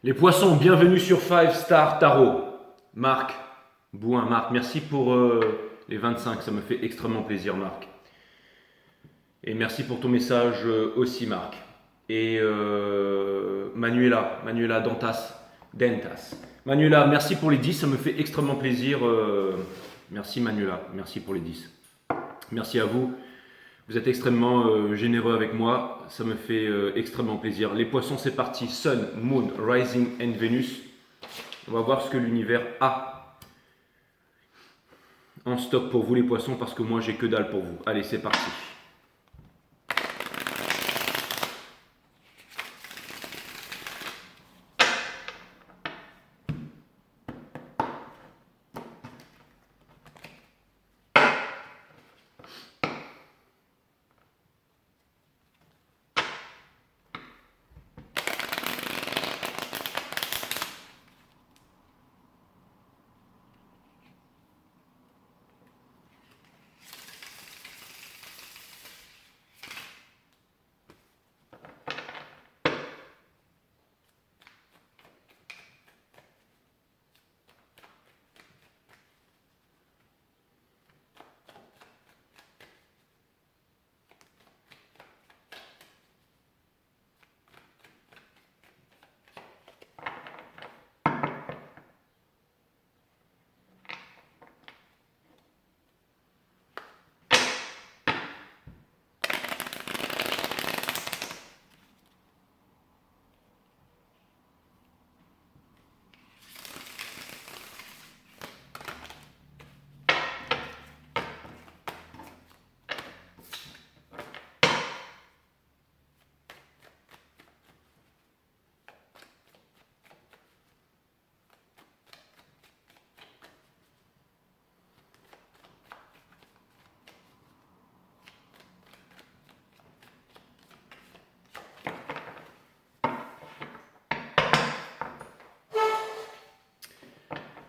Les poissons, bienvenue sur 5 Star Tarot. Marc, Bouin, Marc, merci pour les 25, ça me fait extrêmement plaisir Marc. Et merci pour ton message aussi Marc. Et Manuela Dentas. Manuela, merci pour les 10, ça me fait extrêmement plaisir. Merci Manuela, merci pour les 10. Merci à vous. Vous êtes extrêmement généreux avec moi, ça me fait extrêmement plaisir. Les poissons, c'est parti. Sun, Moon, Rising and Venus. On va voir ce que l'univers a en stock pour vous les poissons, parce que moi j'ai que dalle pour vous. Allez, c'est parti.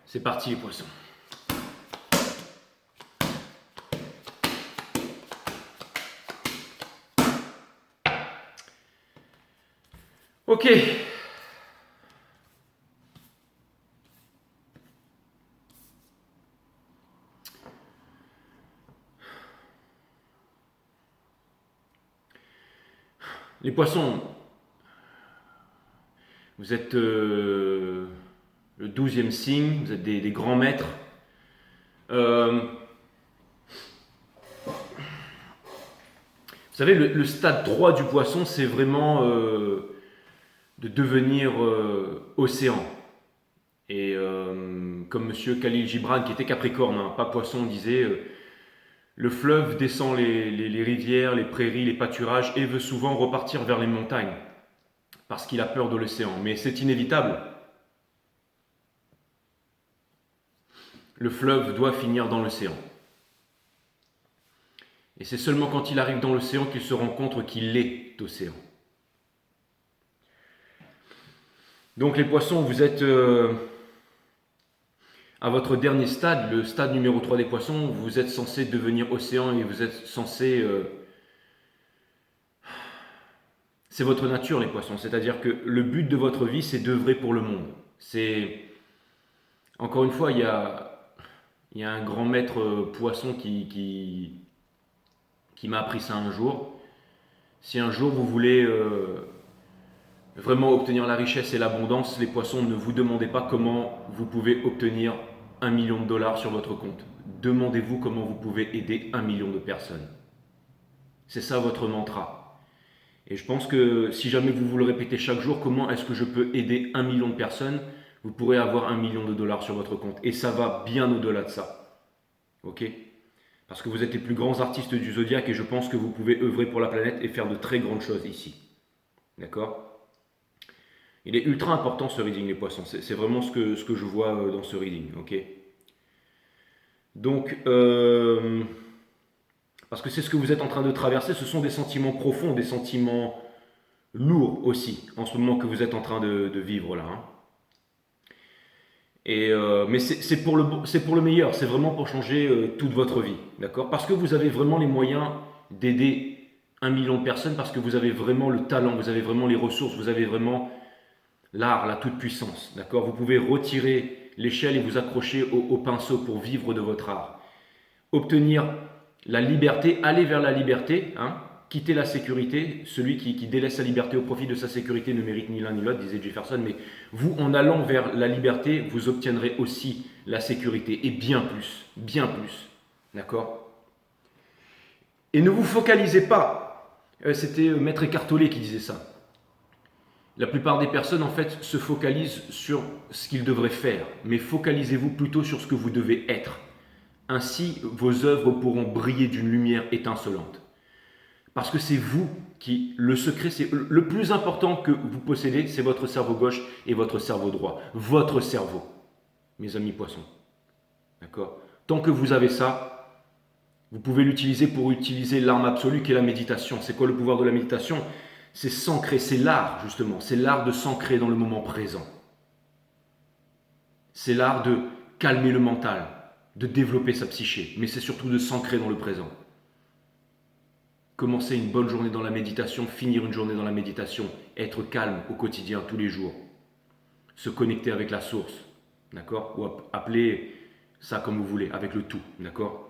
C'est parti les poissons. Ok. Les poissons, vous êtes le 12e signe, vous êtes des grands maîtres. Vous savez, le stade 3 du poisson, c'est vraiment de devenir océan. Et comme monsieur Khalil Gibran, qui était Capricorne, hein, pas poisson, disait le fleuve descend les rivières, les prairies, les pâturages et veut souvent repartir vers les montagnes parce qu'il a peur de l'océan. Mais c'est inévitable. Le fleuve doit finir dans l'océan. Et c'est seulement quand il arrive dans l'océan qu'il se rend compte qu'il est océan. Donc les poissons, vous êtes à votre dernier stade, le stade numéro 3 des poissons, vous êtes censé devenir océan et vous êtes censé... c'est votre nature les poissons, c'est-à-dire que le but de votre vie, c'est d'œuvrer pour le monde. C'est... Encore une fois, il y a un grand maître poisson qui m'a appris ça un jour. Si un jour vous voulez vraiment obtenir la richesse et l'abondance, les poissons, ne vous demandez pas comment vous pouvez obtenir 1 million de dollars sur votre compte. Demandez-vous comment vous pouvez aider 1 million de personnes. C'est ça votre mantra. Et je pense que si jamais vous vous le répétez chaque jour, comment est-ce que je peux aider 1 million de personnes, vous pourrez avoir 1 million de dollars sur votre compte. Et ça va bien au-delà de ça. Ok ? Parce que vous êtes les plus grands artistes du zodiaque et je pense que vous pouvez œuvrer pour la planète et faire de très grandes choses ici. D'accord ? Il est ultra important ce reading les poissons. C'est vraiment ce que je vois dans ce reading. Ok ? Donc, parce que c'est ce que vous êtes en train de traverser, ce sont des sentiments profonds, des sentiments lourds aussi, en ce moment que vous êtes en train de vivre là. Hein. Mais c'est pour le meilleur, c'est vraiment pour changer toute votre vie, d'accord? Parce que vous avez vraiment les moyens d'aider 1 million de personnes, parce que vous avez vraiment le talent, vous avez vraiment les ressources, vous avez vraiment l'art, la toute-puissance, d'accord? Vous pouvez retirer l'échelle et vous accrocher au pinceau pour vivre de votre art. Obtenir la liberté, aller vers la liberté, hein, quitter la sécurité. Celui qui délaisse sa liberté au profit de sa sécurité ne mérite ni l'un ni l'autre, disait Jefferson, mais vous, en allant vers la liberté, vous obtiendrez aussi la sécurité, et bien plus, d'accord? Et ne vous focalisez pas, c'était Maître Eckhart Tolle qui disait ça. La plupart des personnes, en fait, se focalisent sur ce qu'ils devraient faire, mais focalisez-vous plutôt sur ce que vous devez être. Ainsi, vos œuvres pourront briller d'une lumière étincelante. Parce que c'est vous qui, le secret, c'est le plus important que vous possédez, c'est votre cerveau gauche et votre cerveau droit. Votre cerveau, mes amis poissons. D'accord? Tant que vous avez ça, vous pouvez l'utiliser pour utiliser l'arme absolue qui est la méditation. C'est quoi le pouvoir de la méditation? C'est s'ancrer, c'est l'art justement, c'est l'art de s'ancrer dans le moment présent. C'est l'art de calmer le mental, de développer sa psyché, mais c'est surtout de s'ancrer dans le présent. Commencer une bonne journée dans la méditation, finir une journée dans la méditation, être calme au quotidien, tous les jours, se connecter avec la source, d'accord? Ou appelez ça comme vous voulez, avec le tout, d'accord?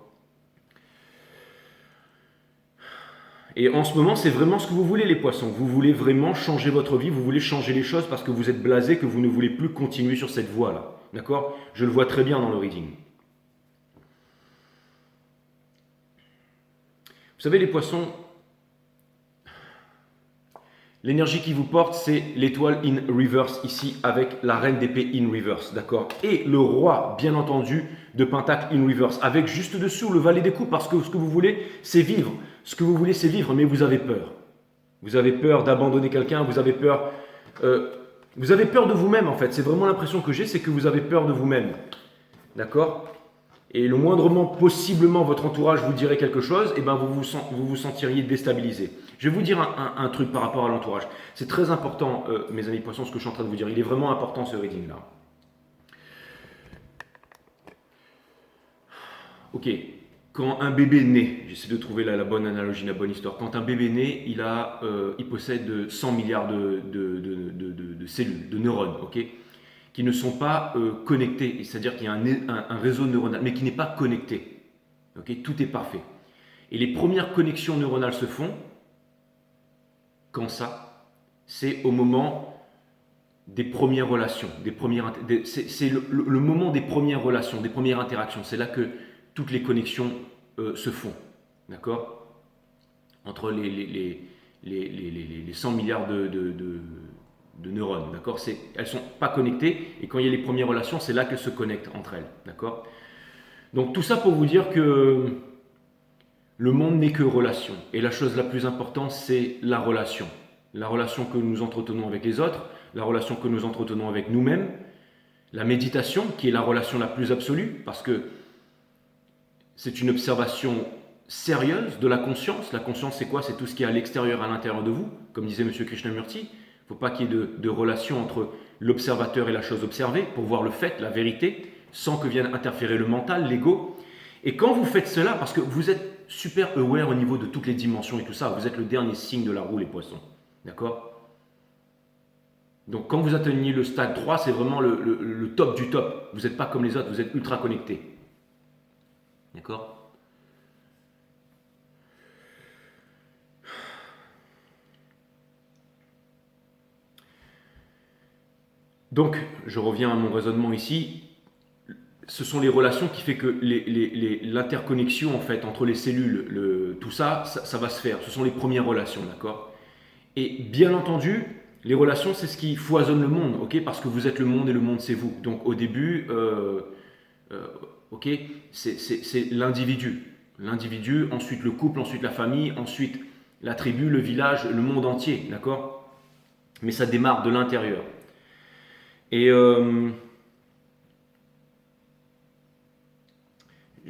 Et en ce moment, c'est vraiment ce que vous voulez, les poissons. Vous voulez vraiment changer votre vie, vous voulez changer les choses parce que vous êtes blasé, que vous ne voulez plus continuer sur cette voie-là. D'accord? Je le vois très bien dans le reading. Vous savez, les poissons, l'énergie qui vous porte, c'est l'étoile in reverse ici avec la reine d'épée in reverse, d'accord? Et le roi, bien entendu, de pentacle in reverse, avec juste dessous le valet des coups, parce que ce que vous voulez, c'est vivre. Ce que vous voulez, c'est vivre, mais vous avez peur. Vous avez peur d'abandonner quelqu'un, vous avez peur de vous-même en fait. C'est vraiment l'impression que j'ai, c'est que vous avez peur de vous-même, d'accord? Et le moindrement possiblement votre entourage vous dirait quelque chose, et ben vous vous sentiriez déstabilisé. Je vais vous dire un truc par rapport à l'entourage. C'est très important, mes amis poissons, ce que je suis en train de vous dire. Il est vraiment important ce reading-là. Ok, quand un bébé naît, j'essaie de trouver la bonne analogie, la bonne histoire. Quand un bébé naît, il possède 100 milliards de cellules, de neurones, ok, qui ne sont pas connectés, c'est-à-dire qu'il y a un réseau neuronal, mais qui n'est pas connecté. Okay, tout est parfait. Et les premières connexions neuronales se font quand ça? C'est au moment des premières relations, c'est le moment des premières relations, des premières interactions. C'est là que toutes les connexions se font, d'accord? Entre les 100 milliards de neurones, d'accord? Elles ne sont pas connectées, et quand il y a les premières relations, c'est là qu'elles se connectent entre elles, d'accord? Donc tout ça pour vous dire que le monde n'est que relation, et la chose la plus importante, c'est la relation. La relation que nous entretenons avec les autres, la relation que nous entretenons avec nous-mêmes, la méditation, qui est la relation la plus absolue, parce que c'est une observation sérieuse de la conscience. La conscience, c'est quoi? C'est tout ce qui est à l'extérieur, à l'intérieur de vous, comme disait M. Krishnamurti. Il ne faut pas qu'il y ait de relation entre l'observateur et la chose observée, pour voir le fait, la vérité, sans que vienne interférer le mental, l'ego. Et quand vous faites cela, parce que vous êtes super aware au niveau de toutes les dimensions et tout ça, vous êtes le dernier signe de la roue, les poissons. D'accord? Donc quand vous atteignez le stade 3, c'est vraiment le top du top. Vous n'êtes pas comme les autres, vous êtes ultra connecté. D'accord? Donc, je reviens à mon raisonnement ici. Ce sont les relations qui font que l'interconnexion en fait entre les cellules, tout ça, ça va se faire. Ce sont les premières relations, d'accord? Et bien entendu, les relations, c'est ce qui foisonne le monde, ok? Parce que vous êtes le monde et le monde c'est vous. Donc au début, ok, c'est l'individu. L'individu, ensuite le couple, ensuite la famille, ensuite la tribu, le village, le monde entier, d'accord? Mais ça démarre de l'intérieur. Et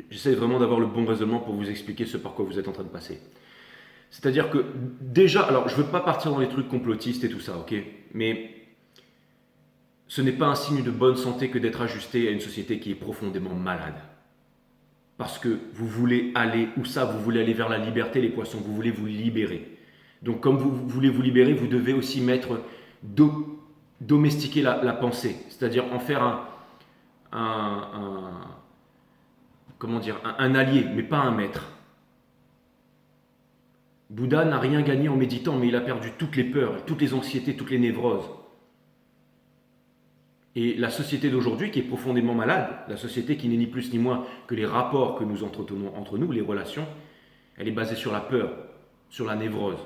j'essaie vraiment d'avoir le bon raisonnement pour vous expliquer ce par quoi vous êtes en train de passer. C'est-à-dire que déjà, alors je ne veux pas partir dans les trucs complotistes et tout ça, ok? Mais ce n'est pas un signe de bonne santé que d'être ajusté à une société qui est profondément malade. Parce que vous voulez aller, où ça? Vous voulez aller vers la liberté, les poissons, vous voulez vous libérer. Donc comme vous voulez vous libérer, vous devez aussi mettre domestiquer la pensée, c'est-à-dire en faire comment dire, un allié, mais pas un maître. Bouddha n'a rien gagné en méditant, mais il a perdu toutes les peurs, toutes les anxiétés, toutes les névroses. Et la société d'aujourd'hui, qui est profondément malade, la société qui n'est ni plus ni moins que les rapports que nous entretenons entre nous, les relations, elle est basée sur la peur, sur la névrose,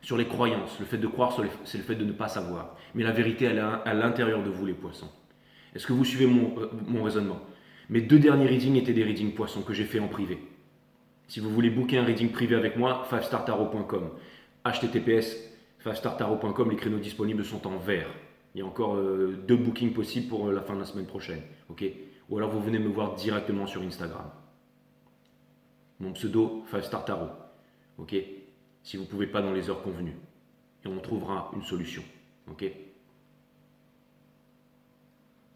sur les croyances. Le fait de croire, c'est le fait de ne pas savoir. Mais la vérité, elle est à l'intérieur de vous, les poissons. Est-ce que vous suivez mon raisonnement? Mes 2 derniers readings étaient des readings poissons que j'ai fait en privé. Si vous voulez booker un reading privé avec moi, 5startarot.com. https 5startarot.com, les créneaux disponibles sont en vert. Il y a encore 2 bookings possibles pour la fin de la semaine prochaine. Okay, ou alors vous venez me voir directement sur Instagram. Mon pseudo 5startarot. Okay, si vous ne pouvez pas dans les heures convenues. Et on trouvera une solution. Okay.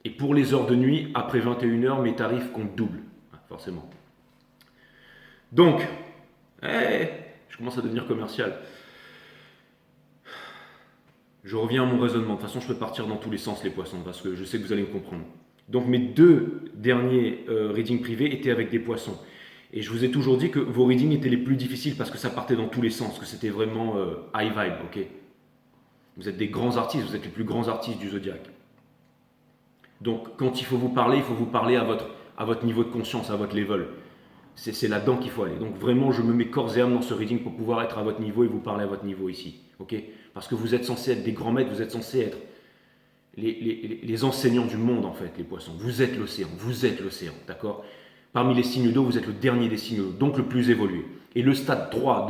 Et pour les heures de nuit, après 21h, mes tarifs comptent double. Forcément. Donc, je commence à devenir commercial. Je reviens à mon raisonnement. De toute façon, je peux partir dans tous les sens, les poissons, parce que je sais que vous allez me comprendre. Donc, mes 2 derniers readings privés étaient avec des poissons. Et je vous ai toujours dit que vos readings étaient les plus difficiles parce que ça partait dans tous les sens, que c'était vraiment high vibe, ok? Vous êtes des grands artistes, vous êtes les plus grands artistes du zodiaque. Donc, quand il faut vous parler à votre niveau de conscience, à votre level. C'est là-dedans qu'il faut aller. Donc vraiment, je me mets corps et âme dans ce reading pour pouvoir être à votre niveau et vous parler à votre niveau ici. Okay, parce que vous êtes censés être des grands maîtres, vous êtes censés être les enseignants du monde en fait, les poissons. Vous êtes l'océan, d'accord? Parmi les signes d'eau, vous êtes le dernier des signes d'eau, donc le plus évolué. Et le stade 3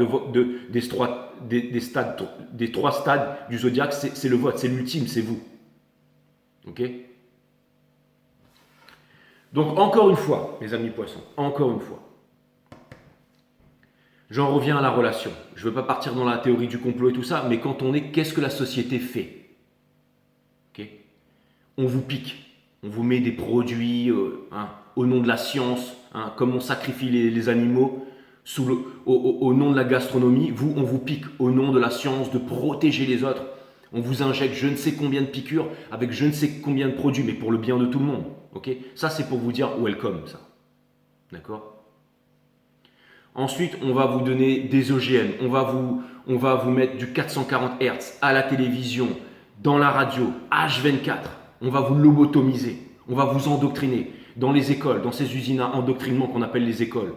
des 3 stades du zodiaque, c'est le vôtre, c'est l'ultime, c'est vous. Ok? Donc encore une fois, mes amis poissons, encore une fois. J'en reviens à la relation. Je ne veux pas partir dans la théorie du complot et tout ça, mais quand on est, qu'est-ce que la société fait? Okay, on vous pique, on vous met des produits au nom de la science, comme on sacrifie les animaux au nom de la gastronomie. Vous, on vous pique au nom de la science, de protéger les autres. On vous injecte je ne sais combien de piqûres avec je ne sais combien de produits, mais pour le bien de tout le monde. Okay, ça, c'est pour vous dire welcome, ça. D'accord? Ensuite, on va vous donner des OGM, on va vous mettre du 440 Hz à la télévision, dans la radio, H24. On va vous lobotomiser, on va vous endoctriner dans les écoles, dans ces usines à endoctrinement qu'on appelle les écoles,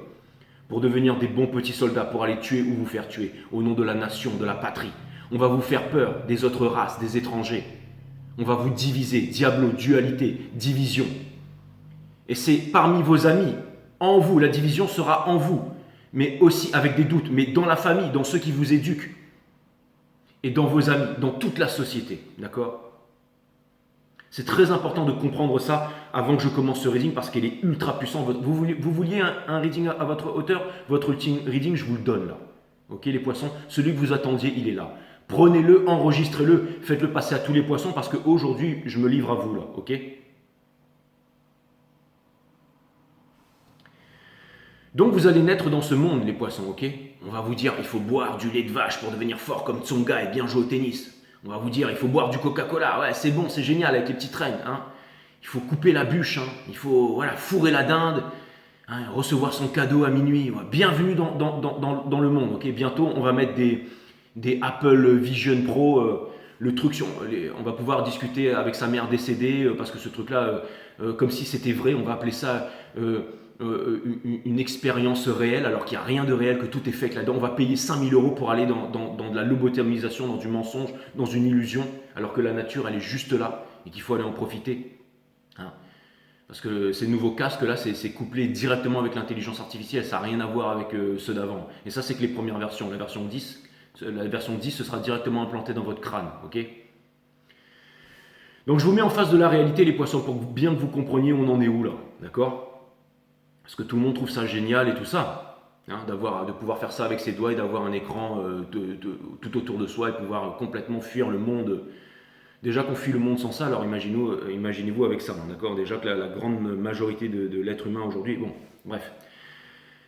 pour devenir des bons petits soldats, pour aller tuer ou vous faire tuer, au nom de la nation, de la patrie. On va vous faire peur des autres races, des étrangers. On va vous diviser, diablo, dualité, division. Et c'est parmi vos amis, en vous, la division sera en vous. Mais aussi avec des doutes, mais dans la famille, dans ceux qui vous éduquent, et dans vos amis, dans toute la société, d'accord? C'est très important de comprendre ça avant que je commence ce reading parce qu'il est ultra puissant. Vous vouliez un reading à votre hauteur? Votre ultime reading, je vous le donne là. Ok les poissons? Celui que vous attendiez, il est là. Prenez-le, enregistrez-le, faites-le passer à tous les poissons parce qu'aujourd'hui, je me livre à vous là, ok? Donc vous allez naître dans ce monde, les poissons, ok? On va vous dire, il faut boire du lait de vache pour devenir fort comme Tsonga et bien jouer au tennis. On va vous dire, il faut boire du Coca-Cola, ouais, c'est bon, c'est génial avec les petites reines. Hein. Il faut couper la bûche, hein. Il faut fourrer la dinde, hein, recevoir son cadeau à minuit. Ouais. Bienvenue dans le monde, ok? Bientôt, on va mettre des Apple Vision Pro, le truc, on va pouvoir discuter avec sa mère décédée, parce que ce truc-là, comme si c'était vrai, on va appeler ça... une expérience réelle alors qu'il n'y a rien de réel, que tout est fake là-dedans. On va payer 5 000 € pour aller dans de la lobotomisation, dans du mensonge, dans une illusion, alors que la nature elle est juste là et qu'il faut aller en profiter. Hein. Parce que ces nouveaux casques là, c'est couplé directement avec l'intelligence artificielle, ça n'a rien à voir avec ceux d'avant. Et ça, c'est que les premières versions. La version 10, ce sera directement implanté dans votre crâne. Ok ? Donc je vous mets en face de la réalité, les poissons, pour bien que vous compreniez où on en est où là. D'accord ? Parce que tout le monde trouve ça génial et tout ça, hein, de pouvoir faire ça avec ses doigts et d'avoir un écran tout autour de soi et pouvoir complètement fuir le monde. Déjà qu'on fuit le monde sans ça, alors imaginez-vous avec ça, hein, d'accord? Déjà que la grande majorité de l'être humain aujourd'hui, bon, bref.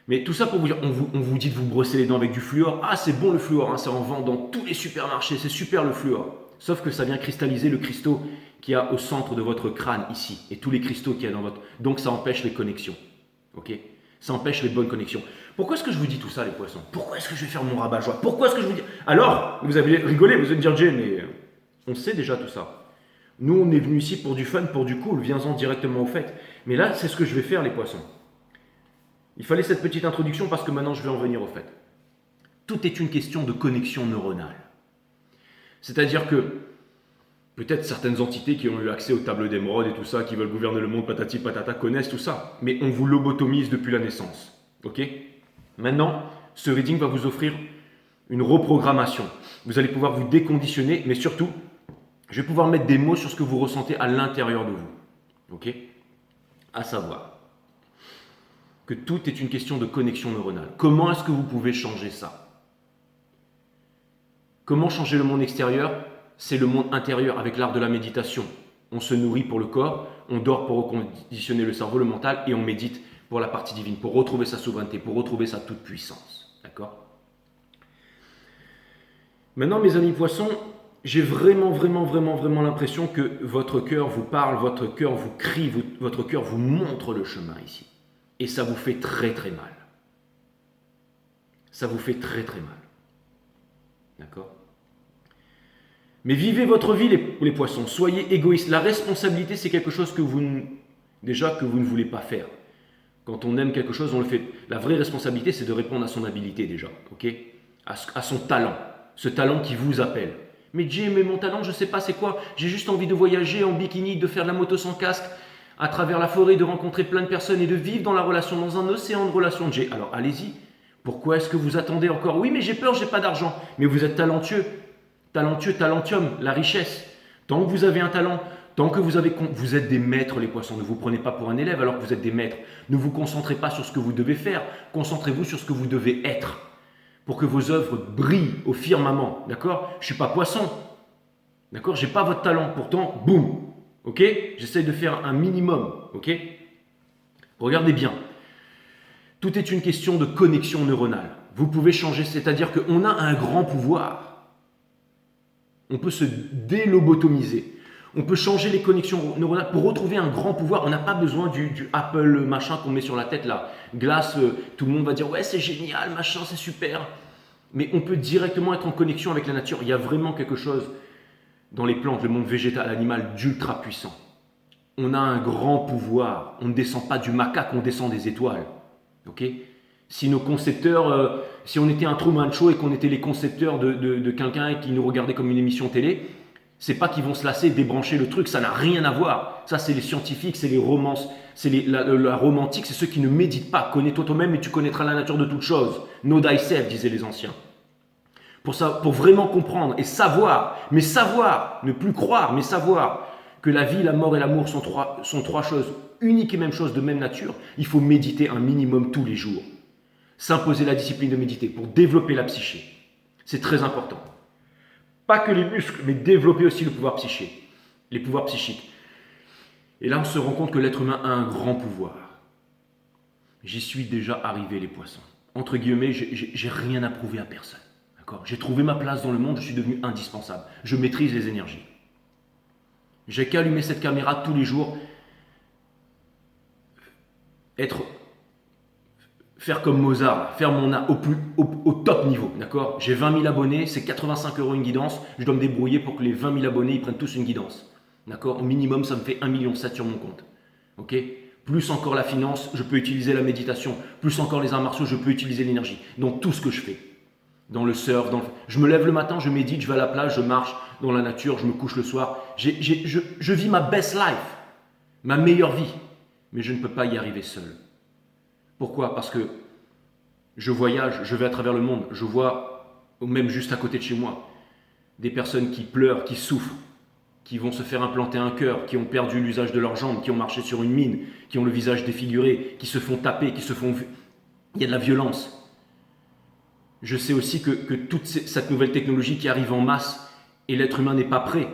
Mais tout ça pour vous dire, on vous dit de vous brosser les dents avec du fluor. Ah, c'est bon le fluor, hein, ça en vend dans tous les supermarchés, c'est super le fluor. Sauf que ça vient cristalliser le cristaux qu'il y a au centre de votre crâne ici, et tous les cristaux qu'il y a dans votre... Donc ça empêche les connexions. Ok? Ça empêche les bonnes connexions. Pourquoi est-ce que je vous dis tout ça, les poissons? Pourquoi est-ce que je vais faire mon rabat-joie? Pourquoi est-ce que je vous dis... Alors, vous avez rigolé, vous allez me dire, Jay, mais on sait déjà tout ça. Nous, on est venus ici pour du fun, pour du cool, viens-en directement au fait. Mais là, c'est ce que je vais faire, les poissons. Il fallait cette petite introduction parce que maintenant, je vais en venir au fait. Tout est une question de connexion neuronale. C'est-à-dire que peut-être certaines entités qui ont eu accès aux tables d'émeraude et tout ça, qui veulent gouverner le monde, patati patata, connaissent tout ça. Mais on vous lobotomise depuis la naissance. Ok? Maintenant, ce reading va vous offrir une reprogrammation. Vous allez pouvoir vous déconditionner, mais surtout, je vais pouvoir mettre des mots sur ce que vous ressentez à l'intérieur de vous. Ok? À savoir que tout est une question de connexion neuronale. Comment est-ce que vous pouvez changer ça? Comment changer le monde extérieur? C'est le monde intérieur avec l'art de la méditation. On se nourrit pour le corps, on dort pour reconditionner le cerveau, le mental, et on médite pour la partie divine, pour retrouver sa souveraineté, pour retrouver sa toute-puissance. D'accord? Maintenant, mes amis poissons, j'ai vraiment l'impression que votre cœur vous parle, votre cœur vous crie, votre cœur vous montre le chemin ici. Et ça vous fait très mal. Ça vous fait très mal. D'accord? Mais vivez votre vie, les poissons. Soyez égoïstes. La responsabilité, c'est quelque chose que vous ne voulez pas faire. Quand on aime quelque chose, on le fait. La vraie responsabilité, c'est de répondre à son habilité déjà. Ok? À son talent. Ce talent qui vous appelle. Mais Jay, mais mon talent, je ne sais pas c'est quoi. J'ai juste envie de voyager en bikini, de faire de la moto sans casque, à travers la forêt, de rencontrer plein de personnes et de vivre dans la relation, dans un océan de relations. Jay, alors allez-y. Pourquoi est-ce que vous attendez encore? Oui, mais j'ai peur, j'ai pas d'argent. Mais vous êtes talentueux. Talentueux, talentium, la richesse. Tant que vous avez un talent, tant que vous êtes des maîtres, les poissons. Ne vous prenez pas pour un élève alors que vous êtes des maîtres. Ne vous concentrez pas sur ce que vous devez faire. Concentrez-vous sur ce que vous devez être. Pour que vos œuvres brillent au firmament. D'accord? Je ne suis pas poisson. D'accord? Je n'ai pas votre talent. Pourtant, boum. Ok? J'essaie de faire un minimum. Ok? Regardez bien. Tout est une question de connexion neuronale. Vous pouvez changer, c'est-à-dire qu'on a un grand pouvoir. On peut se délobotomiser. On peut changer les connexions neuronales pour retrouver un grand pouvoir. On n'a pas besoin du Apple machin qu'on met sur la tête là. Glace, tout le monde va dire ouais c'est génial, machin, c'est super. Mais on peut directement être en connexion avec la nature. Il y a vraiment quelque chose dans les plantes, le monde végétal, animal, d'ultra puissant. On a un grand pouvoir. On ne descend pas du macaque, on descend des étoiles. Ok? Si nos concepteurs, si on était un Truman Show et qu'on était les concepteurs de quelqu'un et qui nous regardait comme une émission télé, c'est pas qu'ils vont se lasser, débrancher le truc, ça n'a rien à voir. Ça, c'est les scientifiques, c'est les romances, c'est la romantique, c'est ceux qui ne méditent pas. Connais-toi toi-même et tu connaîtras la nature de toutes choses. Know thyself, disaient les anciens. Pour vraiment comprendre et savoir, mais savoir, ne plus croire, mais savoir que la vie, la mort et l'amour sont trois choses uniques et même choses de même nature, il faut méditer un minimum tous les jours. S'imposer la discipline de méditer pour développer la psyché. C'est très important. Pas que les muscles, mais développer aussi le pouvoir psychique. Les pouvoirs psychiques. Et là, on se rend compte que l'être humain a un grand pouvoir. J'y suis déjà arrivé, les poissons. Entre guillemets, j'ai rien à prouver à personne. D'accord? J'ai trouvé ma place dans le monde, je suis devenu indispensable. Je maîtrise les énergies. J'ai qu'à allumer cette caméra tous les jours, faire comme Mozart, faire mon art au top niveau, d'accord? J'ai 20 000 abonnés, c'est 85 € une guidance, je dois me débrouiller pour que les 20 000 abonnés ils prennent tous une guidance, d'accord? Au minimum, ça me fait 1,7 million sur mon compte, ok? Plus encore la finance, je peux utiliser la méditation, plus encore les arts martiaux, je peux utiliser l'énergie, dans tout ce que je fais. Dans le surf, je me lève le matin, je médite, je vais à la plage, je marche dans la nature, je me couche le soir, je vis ma best life, ma meilleure vie, mais je ne peux pas y arriver seul. Pourquoi? Parce que je voyage, je vais à travers le monde, je vois, même juste à côté de chez moi, des personnes qui pleurent, qui souffrent, qui vont se faire implanter un cœur, qui ont perdu l'usage de leurs jambes, qui ont marché sur une mine, qui ont le visage défiguré, qui se font taper, il y a de la violence. Je sais aussi que toute cette nouvelle technologie qui arrive en masse, et l'être humain n'est pas prêt.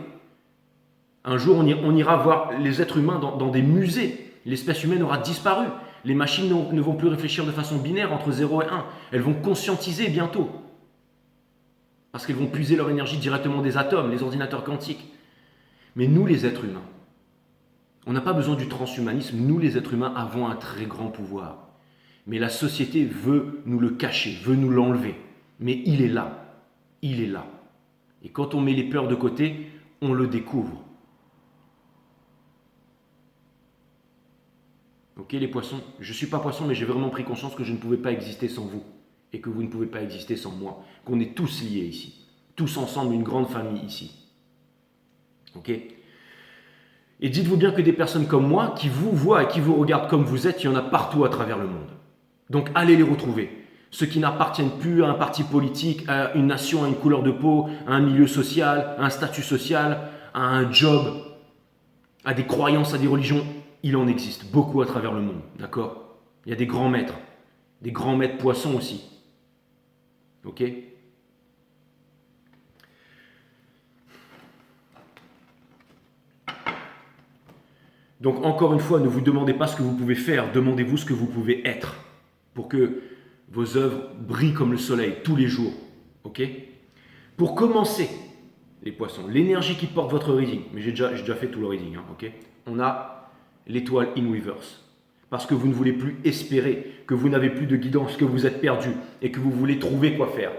Un jour, on ira voir les êtres humains dans des musées. L'espèce humaine aura disparu. Les machines ne vont plus réfléchir de façon binaire entre 0 et 1. Elles vont conscientiser bientôt. parce qu'elles vont puiser leur énergie directement des atomes, les ordinateurs quantiques. Mais nous, les êtres humains, on n'a pas besoin du transhumanisme. Nous, les êtres humains, avons un très grand pouvoir. Mais la société veut nous le cacher, veut nous l'enlever. Mais il est là. Il est là. Et quand on met les peurs de côté, on le découvre. Ok, les poissons, je ne suis pas poisson, mais j'ai vraiment pris conscience que je ne pouvais pas exister sans vous. Et que vous ne pouvez pas exister sans moi. Qu'on est tous liés ici. Tous ensemble, une grande famille ici. Ok ? Et dites-vous bien que des personnes comme moi, qui vous voient et qui vous regardent comme vous êtes, il y en a partout à travers le monde. Donc allez les retrouver. Ceux qui n'appartiennent plus à un parti politique, à une nation, à une couleur de peau, à un milieu social, à un statut social, à un job, à des croyances, à des religions, il en existe beaucoup à travers le monde, d'accord ? Il y a des grands maîtres poissons aussi. Ok ? Donc encore une fois, ne vous demandez pas ce que vous pouvez faire, demandez-vous ce que vous pouvez être pour que vos œuvres brillent comme le soleil tous les jours. Ok ? Pour commencer, les poissons, l'énergie qui porte votre reading, mais j'ai déjà fait tout le reading, hein, ok ? On a l'étoile in reverse. Parce que vous ne voulez plus espérer, que vous n'avez plus de guidance, que vous êtes perdu et que vous voulez trouver quoi faire.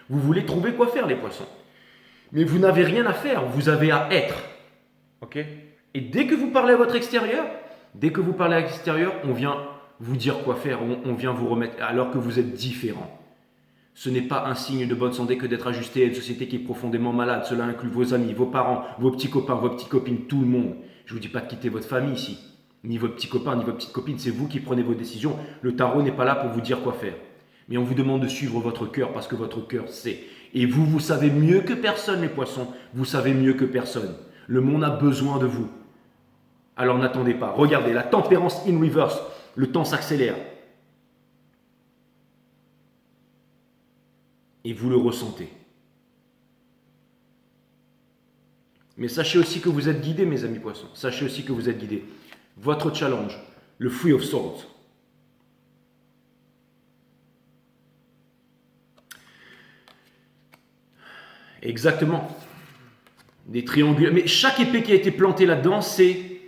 Vous voulez trouver quoi faire, les poissons. Mais vous n'avez rien à faire, vous avez à être. Ok ? Et dès que vous parlez à votre extérieur, on vient vous dire quoi faire, on vient vous remettre, alors que vous êtes différent. Ce n'est pas un signe de bonne santé que d'être ajusté à une société qui est profondément malade. Cela inclut vos amis, vos parents, vos petits copains, vos petites copines, tout le monde. Je ne vous dis pas de quitter votre famille ici, ni votre petit copain, ni votre petite copine. C'est vous qui prenez vos décisions. Le tarot n'est pas là pour vous dire quoi faire. Mais on vous demande de suivre votre cœur parce que votre cœur sait. Et vous, vous savez mieux que personne, les poissons. Vous savez mieux que personne. Le monde a besoin de vous. Alors n'attendez pas. Regardez, la tempérance in reverse. Le temps s'accélère. Et vous le ressentez. Mais sachez aussi que vous êtes guidés, mes amis poissons. Sachez aussi que vous êtes guidés. Votre challenge, le Free of Swords. Exactement. Des triangulaires. Mais chaque épée qui a été plantée là-dedans, c'est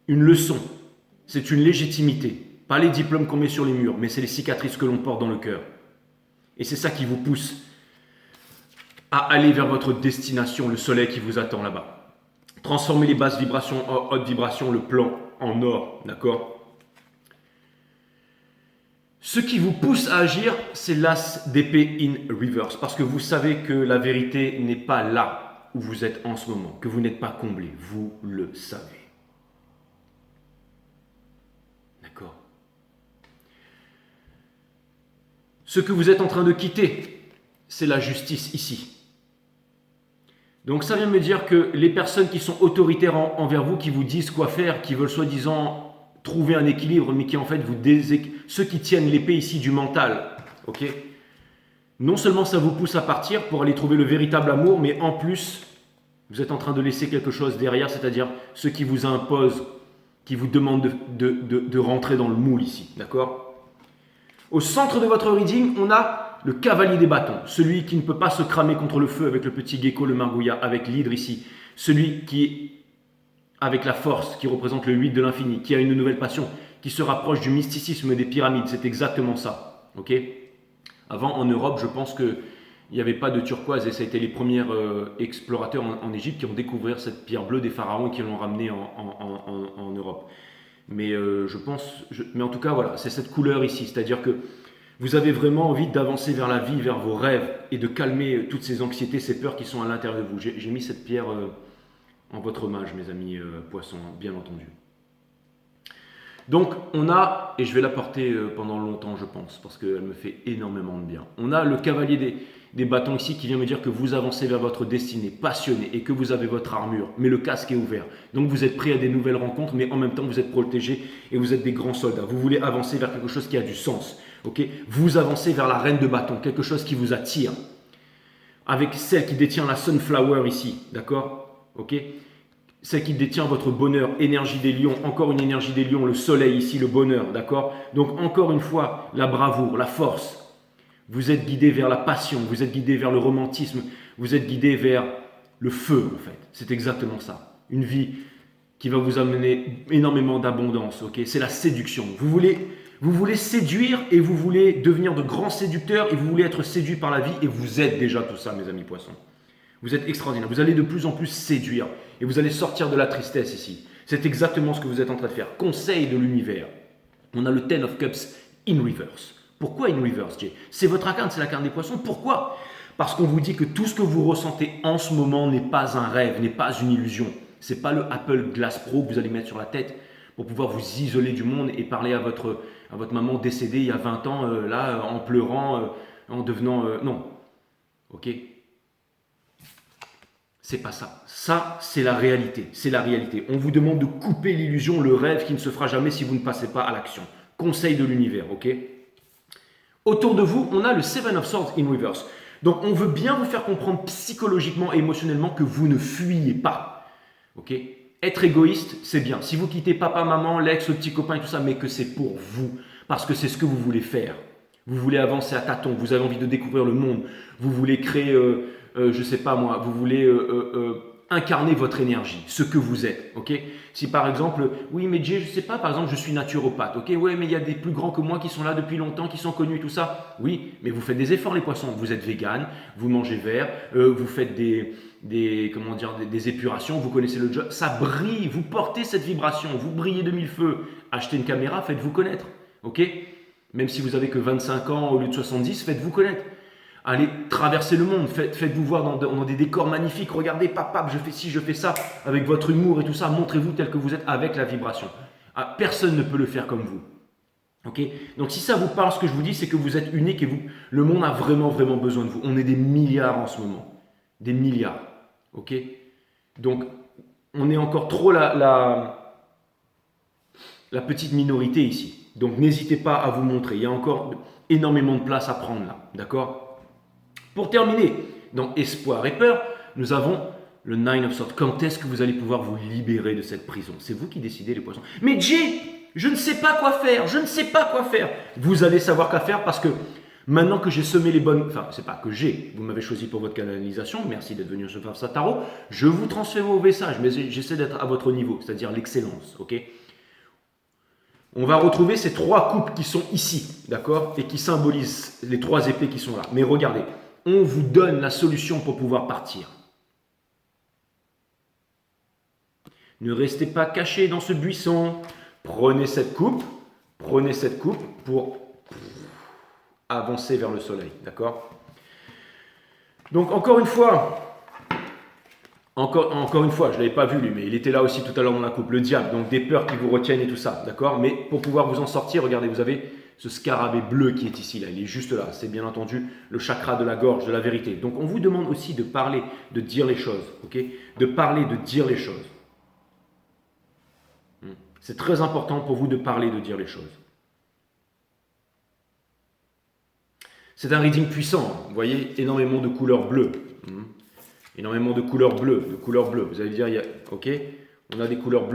une leçon. C'est une légitimité. Pas les diplômes qu'on met sur les murs, mais c'est les cicatrices que l'on porte dans le cœur. Et c'est ça qui vous pousse à aller vers votre destination, le soleil qui vous attend là-bas. Transformez les basses vibrations en hautes vibrations, le plan en or, d'accord ? Ce qui vous pousse à agir, c'est l'as d'épée in reverse, parce que vous savez que la vérité n'est pas là où vous êtes en ce moment, que vous n'êtes pas comblé, vous le savez. D'accord ? Ce que vous êtes en train de quitter, c'est la justice ici. Donc ça vient me dire que les personnes qui sont autoritaires envers vous, qui vous disent quoi faire, qui veulent soi-disant trouver un équilibre, mais qui en fait vous ceux qui tiennent l'épée ici du mental, ok ? Non seulement ça vous pousse à partir pour aller trouver le véritable amour, mais en plus, vous êtes en train de laisser quelque chose derrière, c'est-à-dire ceux qui vous imposent, qui vous demandent de rentrer dans le moule ici, d'accord ? Au centre de votre reading, on a le cavalier des bâtons, celui qui ne peut pas se cramer contre le feu avec le petit gecko, le margouillat, avec l'hydre ici, celui qui est avec la force, qui représente le 8 de l'infini, qui a une nouvelle passion, qui se rapproche du mysticisme des pyramides, c'est exactement ça, ok ? Avant, en Europe, je pense qu'il n'y avait pas de turquoise et ça a été les premiers explorateurs en Égypte qui ont découvert cette pierre bleue des pharaons et qui l'ont ramenée en Europe. Mais mais en tout cas, voilà, c'est cette couleur ici, c'est-à-dire que vous avez vraiment envie d'avancer vers la vie, vers vos rêves et de calmer toutes ces anxiétés, ces peurs qui sont à l'intérieur de vous. J'ai mis cette pierre en votre hommage, mes amis poissons, bien entendu. Donc, on a, et je vais la porter pendant longtemps, je pense, parce qu'elle me fait énormément de bien. On a le cavalier des bâtons ici qui vient me dire que vous avancez vers votre destinée, passionné, et que vous avez votre armure, mais le casque est ouvert. Donc, vous êtes prêt à des nouvelles rencontres, mais en même temps, vous êtes protégé et vous êtes des grands soldats. Vous voulez avancer vers quelque chose qui a du sens. Okay ? Vous avancez vers la reine de bâton, quelque chose qui vous attire. Avec celle qui détient la Sunflower ici, d'accord ? Ok ? celle qui détient votre bonheur, énergie des lions, encore une énergie des lions, le soleil ici, le bonheur, d'accord? Donc encore une fois, la bravoure, la force. Vous êtes guidé vers la passion, vous êtes guidé vers le romantisme, vous êtes guidé vers le feu en fait. C'est exactement ça. Une vie qui va vous amener énormément d'abondance, ok? C'est la séduction. Vous voulez séduire et vous voulez devenir de grands séducteurs et vous voulez être séduit par la vie et vous êtes déjà tout ça, mes amis poissons. Vous êtes extraordinaire. Vous allez de plus en plus séduire et vous allez sortir de la tristesse ici. C'est exactement ce que vous êtes en train de faire. Conseil de l'univers. On a le Ten of Cups in reverse. Pourquoi in reverse, Jay? C'est votre arcane, c'est la carte des poissons. Pourquoi? Parce qu'on vous dit que tout ce que vous ressentez en ce moment n'est pas un rêve, n'est pas une illusion. Ce n'est pas le Apple Glass Pro que vous allez mettre sur la tête pour pouvoir vous isoler du monde et parler à votre maman décédée il y a 20 ans, là, en pleurant, en devenant... non. Ok? C'est pas ça. Ça, c'est la réalité. C'est la réalité. On vous demande de couper l'illusion, le rêve qui ne se fera jamais si vous ne passez pas à l'action. Conseil de l'univers, ok? Autour de vous, on a le Seven of Swords in reverse. Donc, on veut bien vous faire comprendre psychologiquement et émotionnellement que vous ne fuyez pas. Ok? Être égoïste, c'est bien. Si vous quittez papa, maman, l'ex, le petit copain et tout ça, mais que c'est pour vous, parce que c'est ce que vous voulez faire. Vous voulez avancer à tâtons, vous avez envie de découvrir le monde, vous voulez créer, je ne sais pas moi, vous voulez incarner votre énergie, ce que vous êtes. Ok? Si par exemple, oui mais Jay, je ne sais pas, par exemple je suis naturopathe, ok? Ouais, mais il y a des plus grands que moi qui sont là depuis longtemps, qui sont connus et tout ça. Oui, mais vous faites des efforts les poissons, vous êtes vegan, vous mangez vert, vous faites des épurations, vous connaissez le job, ça brille, vous portez cette vibration, vous brillez de mille feux. Achetez une caméra, faites-vous connaître, ok? Même si vous avez que 25 ans au lieu de 70, faites-vous connaître. Allez traverser le monde, faites-vous voir dans des décors magnifiques. Regardez, papa, je fais ci, je fais ça, avec votre humour et tout ça. Montrez-vous tel que vous êtes avec la vibration. Ah, personne ne peut le faire comme vous. Ok? Donc si ça vous parle, ce que je vous dis, c'est que vous êtes unique et le monde a vraiment, vraiment besoin de vous. On est des milliards en ce moment. Des milliards. Ok? Donc, on est encore trop la petite minorité ici. Donc, n'hésitez pas à vous montrer. Il y a encore énormément de place à prendre là. D'accord? Pour terminer, dans Espoir et Peur, nous avons le Nine of Swords. Quand est-ce que vous allez pouvoir vous libérer de cette prison? C'est vous qui décidez, les poissons. Mais Jay, je ne sais pas quoi faire, je ne sais pas quoi faire. Vous allez savoir quoi faire parce que maintenant que j'ai semé les bonnes... Enfin, c'est pas que vous m'avez choisi pour votre canalisation, merci d'être venu sur Farsa Tarot. Je vous transfère vos messages, mais j'essaie d'être à votre niveau, c'est-à-dire l'excellence, ok? On va retrouver ces trois coupes qui sont ici, d'accord? Et qui symbolisent les trois épées qui sont là. Mais regardez, on vous donne la solution pour pouvoir partir. Ne restez pas caché dans ce buisson. Prenez cette coupe pour avancer vers le soleil, d'accord? Donc encore une fois, je ne l'avais pas vu lui, mais il était là aussi tout à l'heure dans la coupe, le diable, donc des peurs qui vous retiennent et tout ça, d'accord? Mais pour pouvoir vous en sortir, regardez, vous avez ce scarabée bleu qui est ici, là, il est juste là, c'est bien entendu le chakra de la gorge, de la vérité. Donc on vous demande aussi de parler, de dire les choses, ok? De parler, de dire les choses. C'est très important pour vous de parler, de dire les choses. C'est un reading puissant, vous voyez, énormément de couleurs bleues. Énormément de couleurs bleues, Vous allez dire, ok, on a des couleurs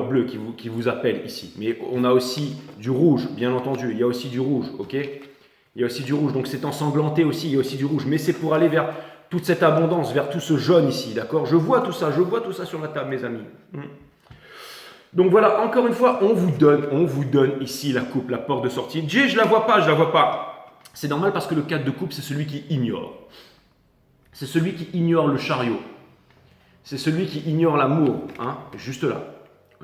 bleues qui vous appellent ici. Mais on a aussi du rouge, bien entendu. Il y a aussi du rouge, ok? Il y a aussi du rouge, donc c'est ensanglanté aussi, il y a aussi du rouge. Mais c'est pour aller vers toute cette abondance, vers tout ce jaune ici, d'accord? Je vois tout ça sur la table, mes amis. Donc voilà, encore une fois, on vous donne ici la coupe, la porte de sortie. Jay, je la vois pas. C'est normal parce que le 4 de coupe, c'est celui qui ignore. C'est celui qui ignore le chariot. C'est celui qui ignore l'amour. Hein, juste là.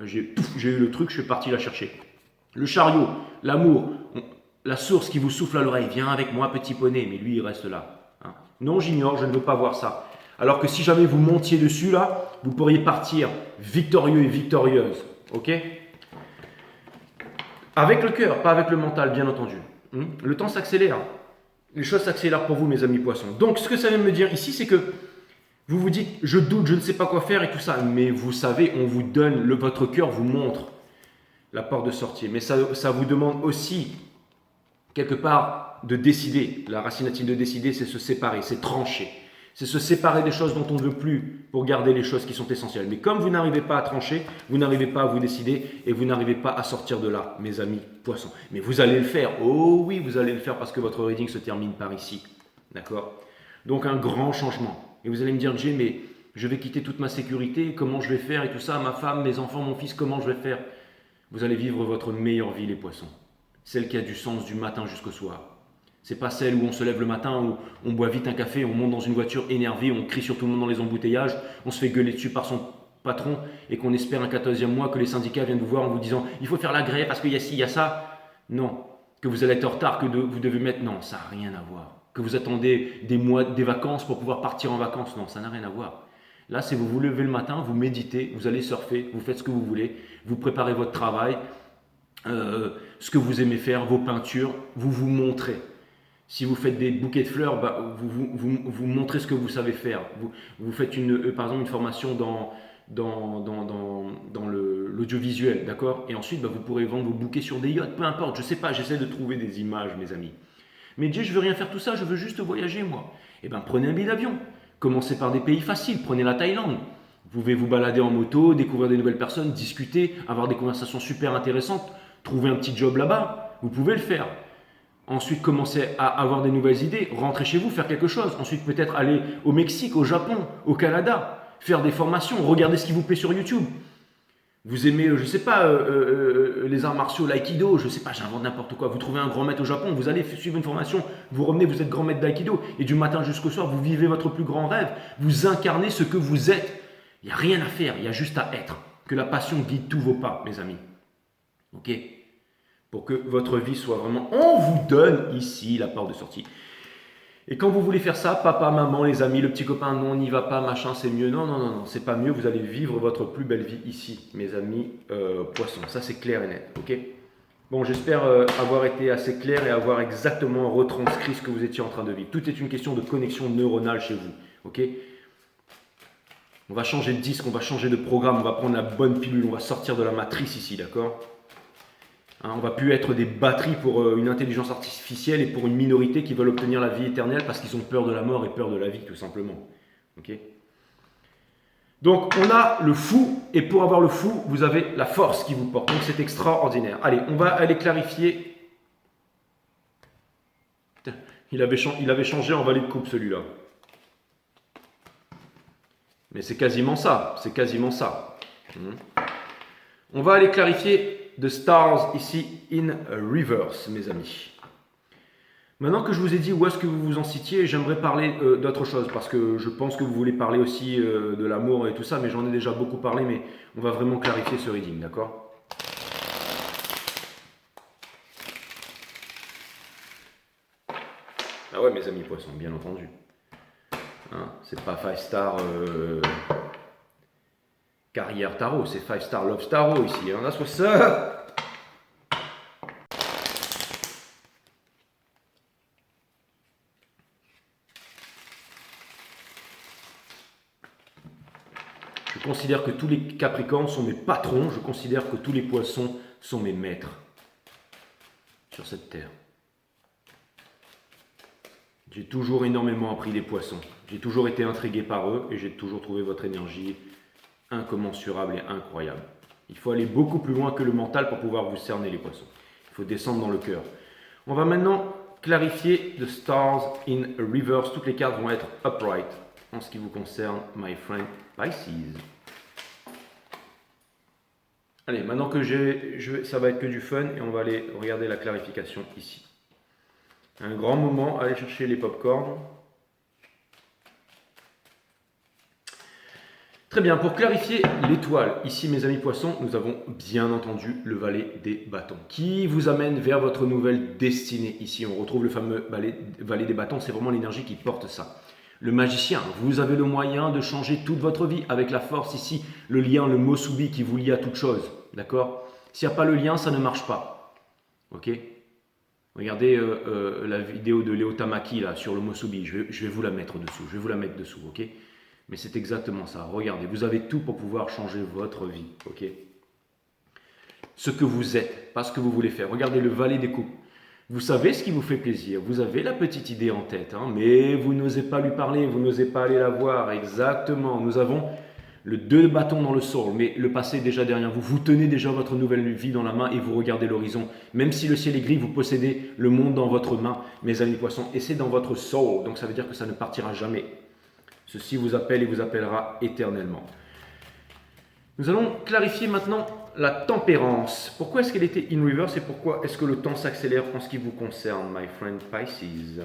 J'ai eu le truc, je suis parti la chercher. Le chariot, l'amour, la source qui vous souffle à l'oreille. Viens avec moi, petit poney. Mais lui, il reste là. Hein. Non, j'ignore, je ne veux pas voir ça. Alors que si jamais vous montiez dessus, là, vous pourriez partir victorieux et victorieuse. Ok? Avec le cœur, pas avec le mental, bien entendu. Le temps s'accélère. Les choses s'accélèrent pour vous, mes amis poissons. Donc, ce que ça vient me dire ici, c'est que vous vous dites, je doute, je ne sais pas quoi faire et tout ça. Mais vous savez, on vous donne, votre cœur vous montre la porte de sortie. Mais ça vous demande aussi, quelque part, de décider. La racine latine de décider, c'est se séparer, c'est trancher. C'est se séparer des choses dont on ne veut plus pour garder les choses qui sont essentielles. Mais comme vous n'arrivez pas à trancher, vous n'arrivez pas à vous décider et vous n'arrivez pas à sortir de là, mes amis poissons. Mais vous allez le faire. Oh oui, vous allez le faire parce que votre reading se termine par ici. D'accord? Donc un grand changement. Et vous allez me dire, Jay, mais je vais quitter toute ma sécurité, comment je vais faire et tout ça, ma femme, mes enfants, mon fils, comment je vais faire? Vous allez vivre votre meilleure vie, les poissons. Celle qui a du sens du matin jusqu'au soir. C'est pas celle où on se lève le matin, où on boit vite un café, on monte dans une voiture énervée, on crie sur tout le monde dans les embouteillages, on se fait gueuler dessus par son patron et qu'on espère un 14e mois que les syndicats viennent vous voir en vous disant il faut faire la grève parce qu'il y a ci, il y a ça. Non. Que vous allez être en retard, que vous devez mettre. Non, ça n'a rien à voir. Que vous attendez des mois, des vacances pour pouvoir partir en vacances. Non, ça n'a rien à voir. Là, c'est vous levez le matin, vous méditez, vous allez surfer, vous faites ce que vous voulez, vous préparez votre travail, ce que vous aimez faire, vos peintures, vous vous montrez. Si vous faites des bouquets de fleurs, bah, vous montrez ce que vous savez faire. Vous faites par exemple une formation dans l'audiovisuel, d'accord? Et ensuite, bah, vous pourrez vendre vos bouquets sur des yachts, peu importe, je ne sais pas, j'essaie de trouver des images, mes amis. Mais Dieu, je veux rien faire tout ça, je veux juste voyager, moi. Eh bien, prenez un billet d'avion. Commencez par des pays faciles, prenez la Thaïlande. Vous pouvez vous balader en moto, découvrir des nouvelles personnes, discuter, avoir des conversations super intéressantes, trouver un petit job là-bas. Vous pouvez le faire. Ensuite, commencez à avoir des nouvelles idées, rentrer chez vous, faire quelque chose. Ensuite, peut-être aller au Mexique, au Japon, au Canada, faire des formations, regarder ce qui vous plaît sur YouTube. Vous aimez, je ne sais pas, les arts martiaux, l'aïkido, je ne sais pas, j'invente n'importe quoi. Vous trouvez un grand maître au Japon, vous allez suivre une formation, vous revenez, vous êtes grand maître d'aïkido. Et du matin jusqu'au soir, vous vivez votre plus grand rêve. Vous incarnez ce que vous êtes. Il n'y a rien à faire, il y a juste à être. Que la passion guide tous vos pas, mes amis. Ok ? Pour que votre vie soit vraiment... On vous donne ici la porte de sortie. Et quand vous voulez faire ça, papa, maman, les amis, le petit copain, non, n'y va pas, machin, c'est mieux. Non, non, non, non, c'est pas mieux. Vous allez vivre votre plus belle vie ici, mes amis poissons. Ça, c'est clair et net. Ok ? Bon, j'espère avoir été assez clair et avoir exactement retranscrit ce que vous étiez en train de vivre. Tout est une question de connexion neuronale chez vous. Ok ? On va changer de disque, on va changer de programme, on va prendre la bonne pilule, on va sortir de la matrice ici, d'accord ? On ne va plus être des batteries pour une intelligence artificielle et pour une minorité qui veulent obtenir la vie éternelle parce qu'ils ont peur de la mort et peur de la vie, tout simplement. Okay. Donc, on a le fou, et pour avoir le fou, vous avez la force qui vous porte. Donc, c'est extraordinaire. Allez, on va aller clarifier. Il avait changé en valet de coupe, celui-là. Mais c'est quasiment ça. C'est quasiment ça. On va aller clarifier The Stars ici in reverse, mes amis. Maintenant que je vous ai dit où est-ce que vous vous en citiez, j'aimerais parler d'autre chose parce que je pense que vous voulez parler aussi de l'amour et tout ça, mais j'en ai déjà beaucoup parlé, mais on va vraiment clarifier ce reading, d'accord? Ah ouais, mes amis poissons, bien entendu. Hein, c'est pas 5 star carrière tarot, c'est 5 star love tarot ici. On a soit ça. Je considère que tous les Capricornes sont mes patrons. Je considère que tous les poissons sont mes maîtres sur cette terre. J'ai toujours énormément appris des poissons. J'ai toujours été intrigué par eux et j'ai toujours trouvé votre énergie incommensurable et incroyable. Il faut aller beaucoup plus loin que le mental pour pouvoir vous cerner les poissons. Il faut descendre dans le cœur. On va maintenant clarifier The Stars in Reverse. Toutes les cartes vont être upright en ce qui vous concerne, my friend Pisces. Allez, maintenant que ça va être que du fun et on va aller regarder la clarification ici. Un grand moment, allez chercher les pop-corns. Très bien, pour clarifier l'étoile, ici mes amis poissons, nous avons bien entendu le valet des bâtons qui vous amène vers votre nouvelle destinée. Ici, on retrouve le fameux valet des bâtons, c'est vraiment l'énergie qui porte ça. Le magicien, vous avez le moyen de changer toute votre vie avec la force ici, le lien, le mosubi qui vous lie à toute chose, d'accord? S'il n'y a pas le lien, ça ne marche pas, ok? Regardez la vidéo de Léo Tamaki là, sur le mosubi, je vais vous la mettre dessous, ok? Mais c'est exactement ça. Regardez, vous avez tout pour pouvoir changer votre vie. Ok? Ce que vous êtes, pas ce que vous voulez faire. Regardez le valet des coupes. Vous savez ce qui vous fait plaisir, vous avez la petite idée en tête, hein, mais vous n'osez pas lui parler, vous n'osez pas aller la voir. Exactement, nous avons le 2 de bâton dans le soul, mais le passé est déjà derrière vous. Vous tenez déjà votre nouvelle vie dans la main et vous regardez l'horizon. Même si le ciel est gris, vous possédez le monde dans votre main, mes amis poissons, et c'est dans votre soul, donc ça veut dire que ça ne partira jamais. Ceci vous appelle et vous appellera éternellement. Nous allons clarifier maintenant la tempérance. Pourquoi est-ce qu'elle était in reverse et pourquoi est-ce que le temps s'accélère en ce qui vous concerne, my friend Pisces?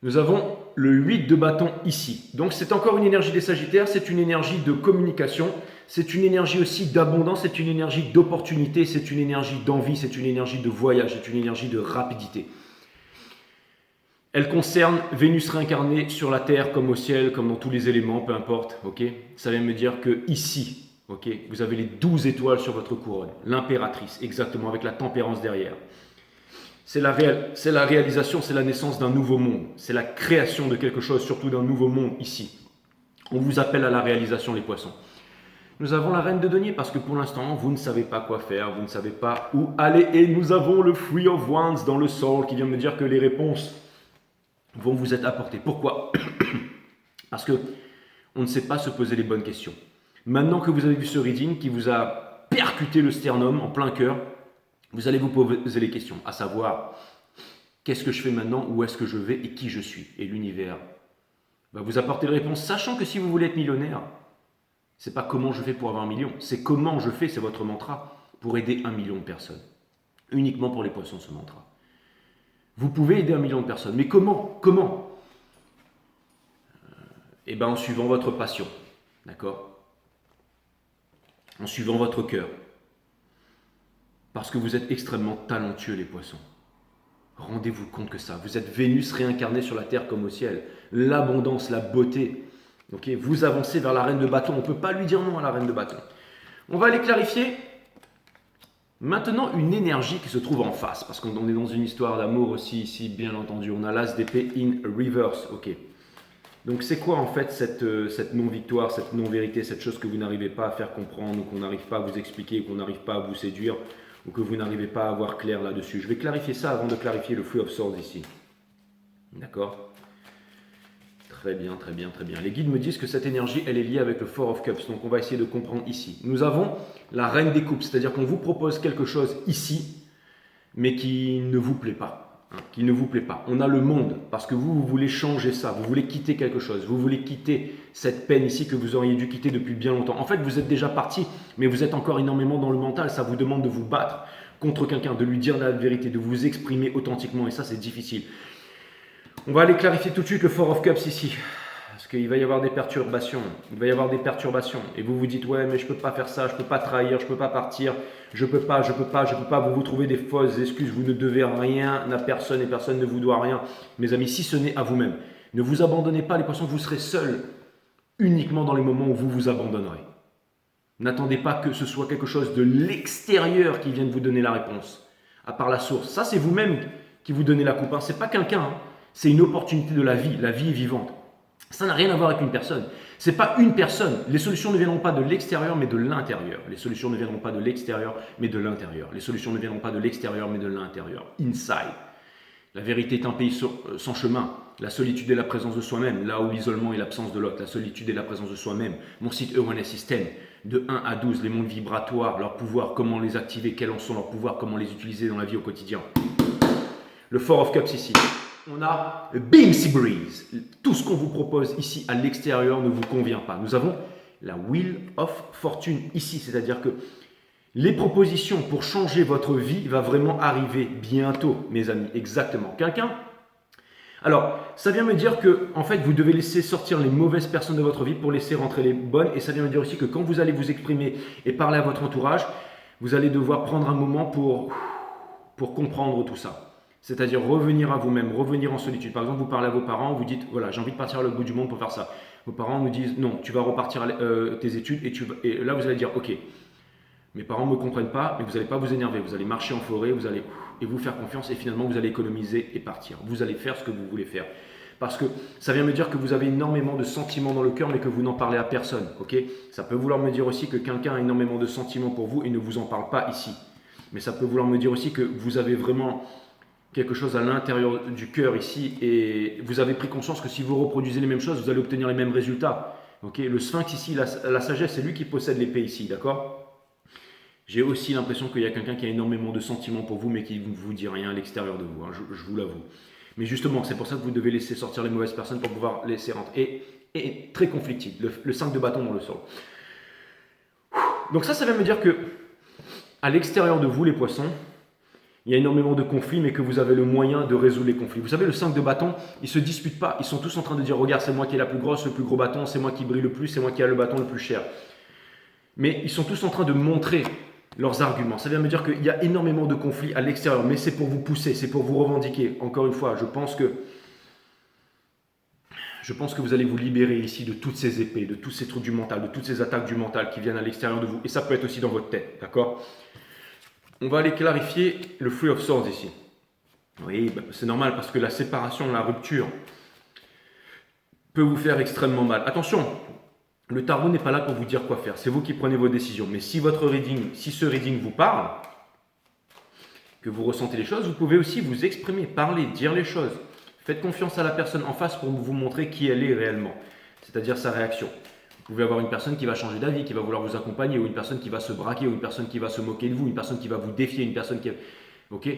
Nous avons le 8 de bâton ici. Donc c'est encore une énergie des Sagittaires, c'est une énergie de communication, c'est une énergie aussi d'abondance, c'est une énergie d'opportunité, c'est une énergie d'envie, c'est une énergie de voyage, c'est une énergie de rapidité. Elle concerne Vénus réincarnée sur la Terre comme au ciel, comme dans tous les éléments, peu importe. Ok, ça vient me dire que ici, ok, vous avez les 12 étoiles sur votre couronne, l'impératrice, exactement, avec la tempérance derrière. C'est la réalisation, c'est la naissance d'un nouveau monde. C'est la création de quelque chose, surtout d'un nouveau monde ici. On vous appelle à la réalisation, les poissons. Nous avons la reine de denier parce que pour l'instant, vous ne savez pas quoi faire, vous ne savez pas où aller. Et nous avons le Three of Wands dans le soul qui vient me dire que les réponses vont vous être apportées. Pourquoi? Parce que on ne sait pas se poser les bonnes questions. Maintenant que vous avez vu ce reading qui vous a percuté le sternum en plein cœur, vous allez vous poser les questions, à savoir, qu'est-ce que je fais maintenant, où est-ce que je vais et qui je suis? Et l'univers va vous apporter les réponses, sachant que si vous voulez être millionnaire, c'est pas comment je fais pour avoir 1 million, c'est comment je fais, c'est votre mantra, pour aider 1 million de personnes. Uniquement pour les poissons, ce mantra. Vous pouvez aider 1 million de personnes, mais comment? Eh bien, en suivant votre passion, d'accord? En suivant votre cœur. Parce que vous êtes extrêmement talentueux, les poissons. Rendez-vous compte que ça. Vous êtes Vénus réincarnée sur la Terre comme au ciel. L'abondance, la beauté. Okay, vous avancez vers la reine de bâton. On ne peut pas lui dire non à la reine de bâton. On va aller clarifier maintenant une énergie qui se trouve en face. Parce qu'on est dans une histoire d'amour aussi ici, bien entendu. On a l'as d'épée in reverse. Ok. Donc c'est quoi en fait cette non-victoire, cette non-vérité, cette chose que vous n'arrivez pas à faire comprendre, ou qu'on n'arrive pas à vous expliquer, ou qu'on n'arrive pas à vous séduire, ou que vous n'arrivez pas à avoir clair là-dessus. Je vais clarifier ça avant de clarifier le Three of Swords ici. D'accord? Très bien, très bien, très bien. Les guides me disent que cette énergie, elle est liée avec le Four of Cups. Donc on va essayer de comprendre ici. Nous avons la reine des coupes, c'est-à-dire qu'on vous propose quelque chose ici, mais qui ne vous plaît pas. Qui ne vous plaît pas. On a le monde, parce que vous voulez changer ça, vous voulez quitter quelque chose, vous voulez quitter cette peine ici que vous auriez dû quitter depuis bien longtemps. En fait, vous êtes déjà parti, mais vous êtes encore énormément dans le mental, ça vous demande de vous battre contre quelqu'un, de lui dire la vérité, de vous exprimer authentiquement, et ça c'est difficile. On va aller clarifier tout de suite le Four of Cups ici, parce qu'il va y avoir des perturbations, et vous vous dites, ouais, mais je ne peux pas faire ça, je ne peux pas trahir, je ne peux pas partir, je peux pas, vous vous trouvez des fausses excuses, vous ne devez rien à personne et personne ne vous doit rien. Mes amis, si ce n'est à vous-même, ne vous abandonnez pas, les poissons, vous serez seuls uniquement dans les moments où vous vous abandonnerez. N'attendez pas que ce soit quelque chose de l'extérieur qui vienne vous donner la réponse, à part la source. Ça, c'est vous-même qui vous donnez la coupe, hein. C'est pas quelqu'un, c'est une opportunité de la vie est vivante. Ça n'a rien à voir avec une personne. Ce n'est pas une personne. Les solutions ne viendront pas de l'extérieur, mais de l'intérieur. Les solutions ne viendront pas de l'extérieur, mais de l'intérieur. Les solutions ne viendront pas de l'extérieur, mais de l'intérieur. Inside. La vérité est un pays sans chemin. La solitude est la présence de soi-même, là où l'isolement est l'absence de l'autre. La solitude est la présence de soi-même. Mon site Awareness System, de 1 à 12, les mondes vibratoires, leurs pouvoirs, comment les activer, quels en sont leurs pouvoirs, comment les utiliser dans la vie au quotidien. Le Four of Cups ici. On a Beam Sea Breeze. Tout ce qu'on vous propose ici à l'extérieur ne vous convient pas. Nous avons la Wheel of Fortune ici, c'est-à-dire que les propositions pour changer votre vie va vraiment arriver bientôt, mes amis. Exactement. Quelqu'un? Alors, ça vient me dire que, en fait, vous devez laisser sortir les mauvaises personnes de votre vie pour laisser rentrer les bonnes. Et ça vient me dire aussi que quand vous allez vous exprimer et parler à votre entourage, vous allez devoir prendre un moment pour comprendre tout ça. C'est-à-dire revenir à vous-même, revenir en solitude. Par exemple, vous parlez à vos parents, vous dites, voilà, j'ai envie de partir à l'autre bout du monde pour faire ça. Vos parents nous disent, non, tu vas repartir à tes études et là, vous allez dire, ok, mes parents ne me comprennent pas, mais vous n'allez pas vous énerver, vous allez marcher en forêt, vous allez et vous faire confiance et finalement vous allez économiser et partir. Vous allez faire ce que vous voulez faire. Parce que ça vient me dire que vous avez énormément de sentiments dans le cœur mais que vous n'en parlez à personne. Okay, ça peut vouloir me dire aussi que quelqu'un a énormément de sentiments pour vous et ne vous en parle pas ici. Mais ça peut vouloir me dire aussi que vous avez vraiment quelque chose à l'intérieur du cœur ici et vous avez pris conscience que si vous reproduisez les mêmes choses, vous allez obtenir les mêmes résultats. Okay, le sphinx ici, la sagesse, c'est lui qui possède l'épée ici, d'accord? J'ai aussi l'impression qu'il y a quelqu'un qui a énormément de sentiments pour vous mais qui ne vous dit rien à l'extérieur de vous, hein, je vous l'avoue. Mais justement, c'est pour ça que vous devez laisser sortir les mauvaises personnes pour pouvoir laisser rentrer. Et très conflictif, le 5 de bâton dans le sol. Donc ça vient me dire que à l'extérieur de vous, les poissons, il y a énormément de conflits, mais que vous avez le moyen de résoudre les conflits. Vous savez, le 5 de bâton, ils ne se disputent pas. Ils sont tous en train de dire, regarde, c'est moi qui ai la plus grosse, le plus gros bâton, c'est moi qui brille le plus, c'est moi qui ai le bâton le plus cher. Mais ils sont tous en train de montrer leurs arguments. Ça vient me dire qu'il y a énormément de conflits à l'extérieur, mais c'est pour vous pousser, c'est pour vous revendiquer. Encore une fois, je pense que vous allez vous libérer ici de toutes ces épées, de tous ces trucs du mental, de toutes ces attaques du mental qui viennent à l'extérieur de vous. Et ça peut être aussi dans votre tête, d'accord? On va aller clarifier le Three of Swords ici. Oui, c'est normal parce que la séparation, la rupture peut vous faire extrêmement mal. Attention, le tarot n'est pas là pour vous dire quoi faire. C'est vous qui prenez vos décisions. Mais si ce reading vous parle, que vous ressentez les choses, vous pouvez aussi vous exprimer, parler, dire les choses. Faites confiance à la personne en face pour vous montrer qui elle est réellement, c'est-à-dire sa réaction. Vous pouvez avoir une personne qui va changer d'avis, qui va vouloir vous accompagner, ou une personne qui va se braquer, ou une personne qui va se moquer de vous, une personne qui va vous défier, une personne qui... Ok,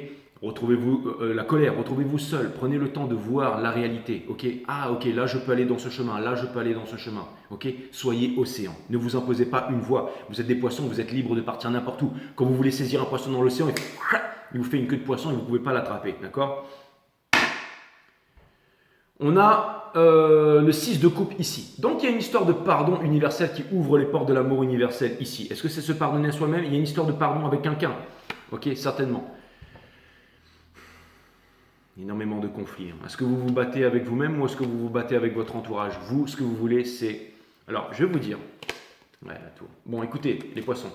retrouvez-vous la colère, retrouvez-vous seul, prenez le temps de voir la réalité. Ok, ah ok, là je peux aller dans ce chemin, là je peux aller dans ce chemin. Ok, soyez océan, ne vous imposez pas une voie. Vous êtes des poissons, vous êtes libres de partir n'importe où. Quand vous voulez saisir un poisson dans l'océan, il vous fait une queue de poisson et vous ne pouvez pas l'attraper, d'accord? On a le 6 de coupe ici. Donc il y a une histoire de pardon universel qui ouvre les portes de l'amour universel ici. Est-ce que c'est se pardonner à soi-même? Il y a une histoire de pardon avec quelqu'un. Ok, certainement. Énormément de conflits. Est-ce que vous vous battez avec vous-même ou est-ce que vous vous battez avec votre entourage? Vous, ce que vous voulez, c'est... Alors, je vais vous dire... Ouais, la tour. Bon, écoutez, les poissons.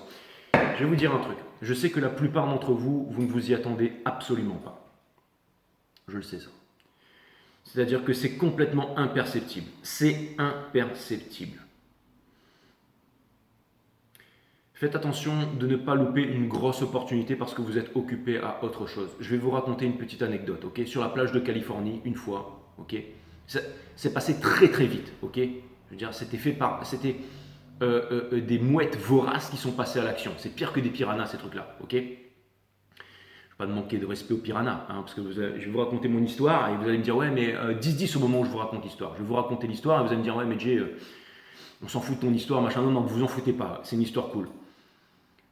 Je vais vous dire un truc. Je sais que la plupart d'entre vous, vous ne vous y attendez absolument pas. Je le sais, ça. C'est-à-dire que c'est complètement imperceptible. C'est imperceptible. Faites attention de ne pas louper une grosse opportunité parce que vous êtes occupé à autre chose. Je vais vous raconter une petite anecdote, ok? Sur la plage de Californie, une fois, ok? C'est passé très très vite, ok? Je veux dire, c'était des mouettes voraces qui sont passées à l'action. C'est pire que des piranhas, ces trucs-là, ok? Pas de manquer de respect aux piranhas, hein, parce que je vais vous raconter mon histoire et vous allez me dire ouais mais 10-10 au moment où je vous raconte l'histoire. Je vais vous raconter l'histoire et vous allez me dire ouais mais Jay, on s'en fout de ton histoire, machin, non, vous en foutez pas, c'est une histoire cool.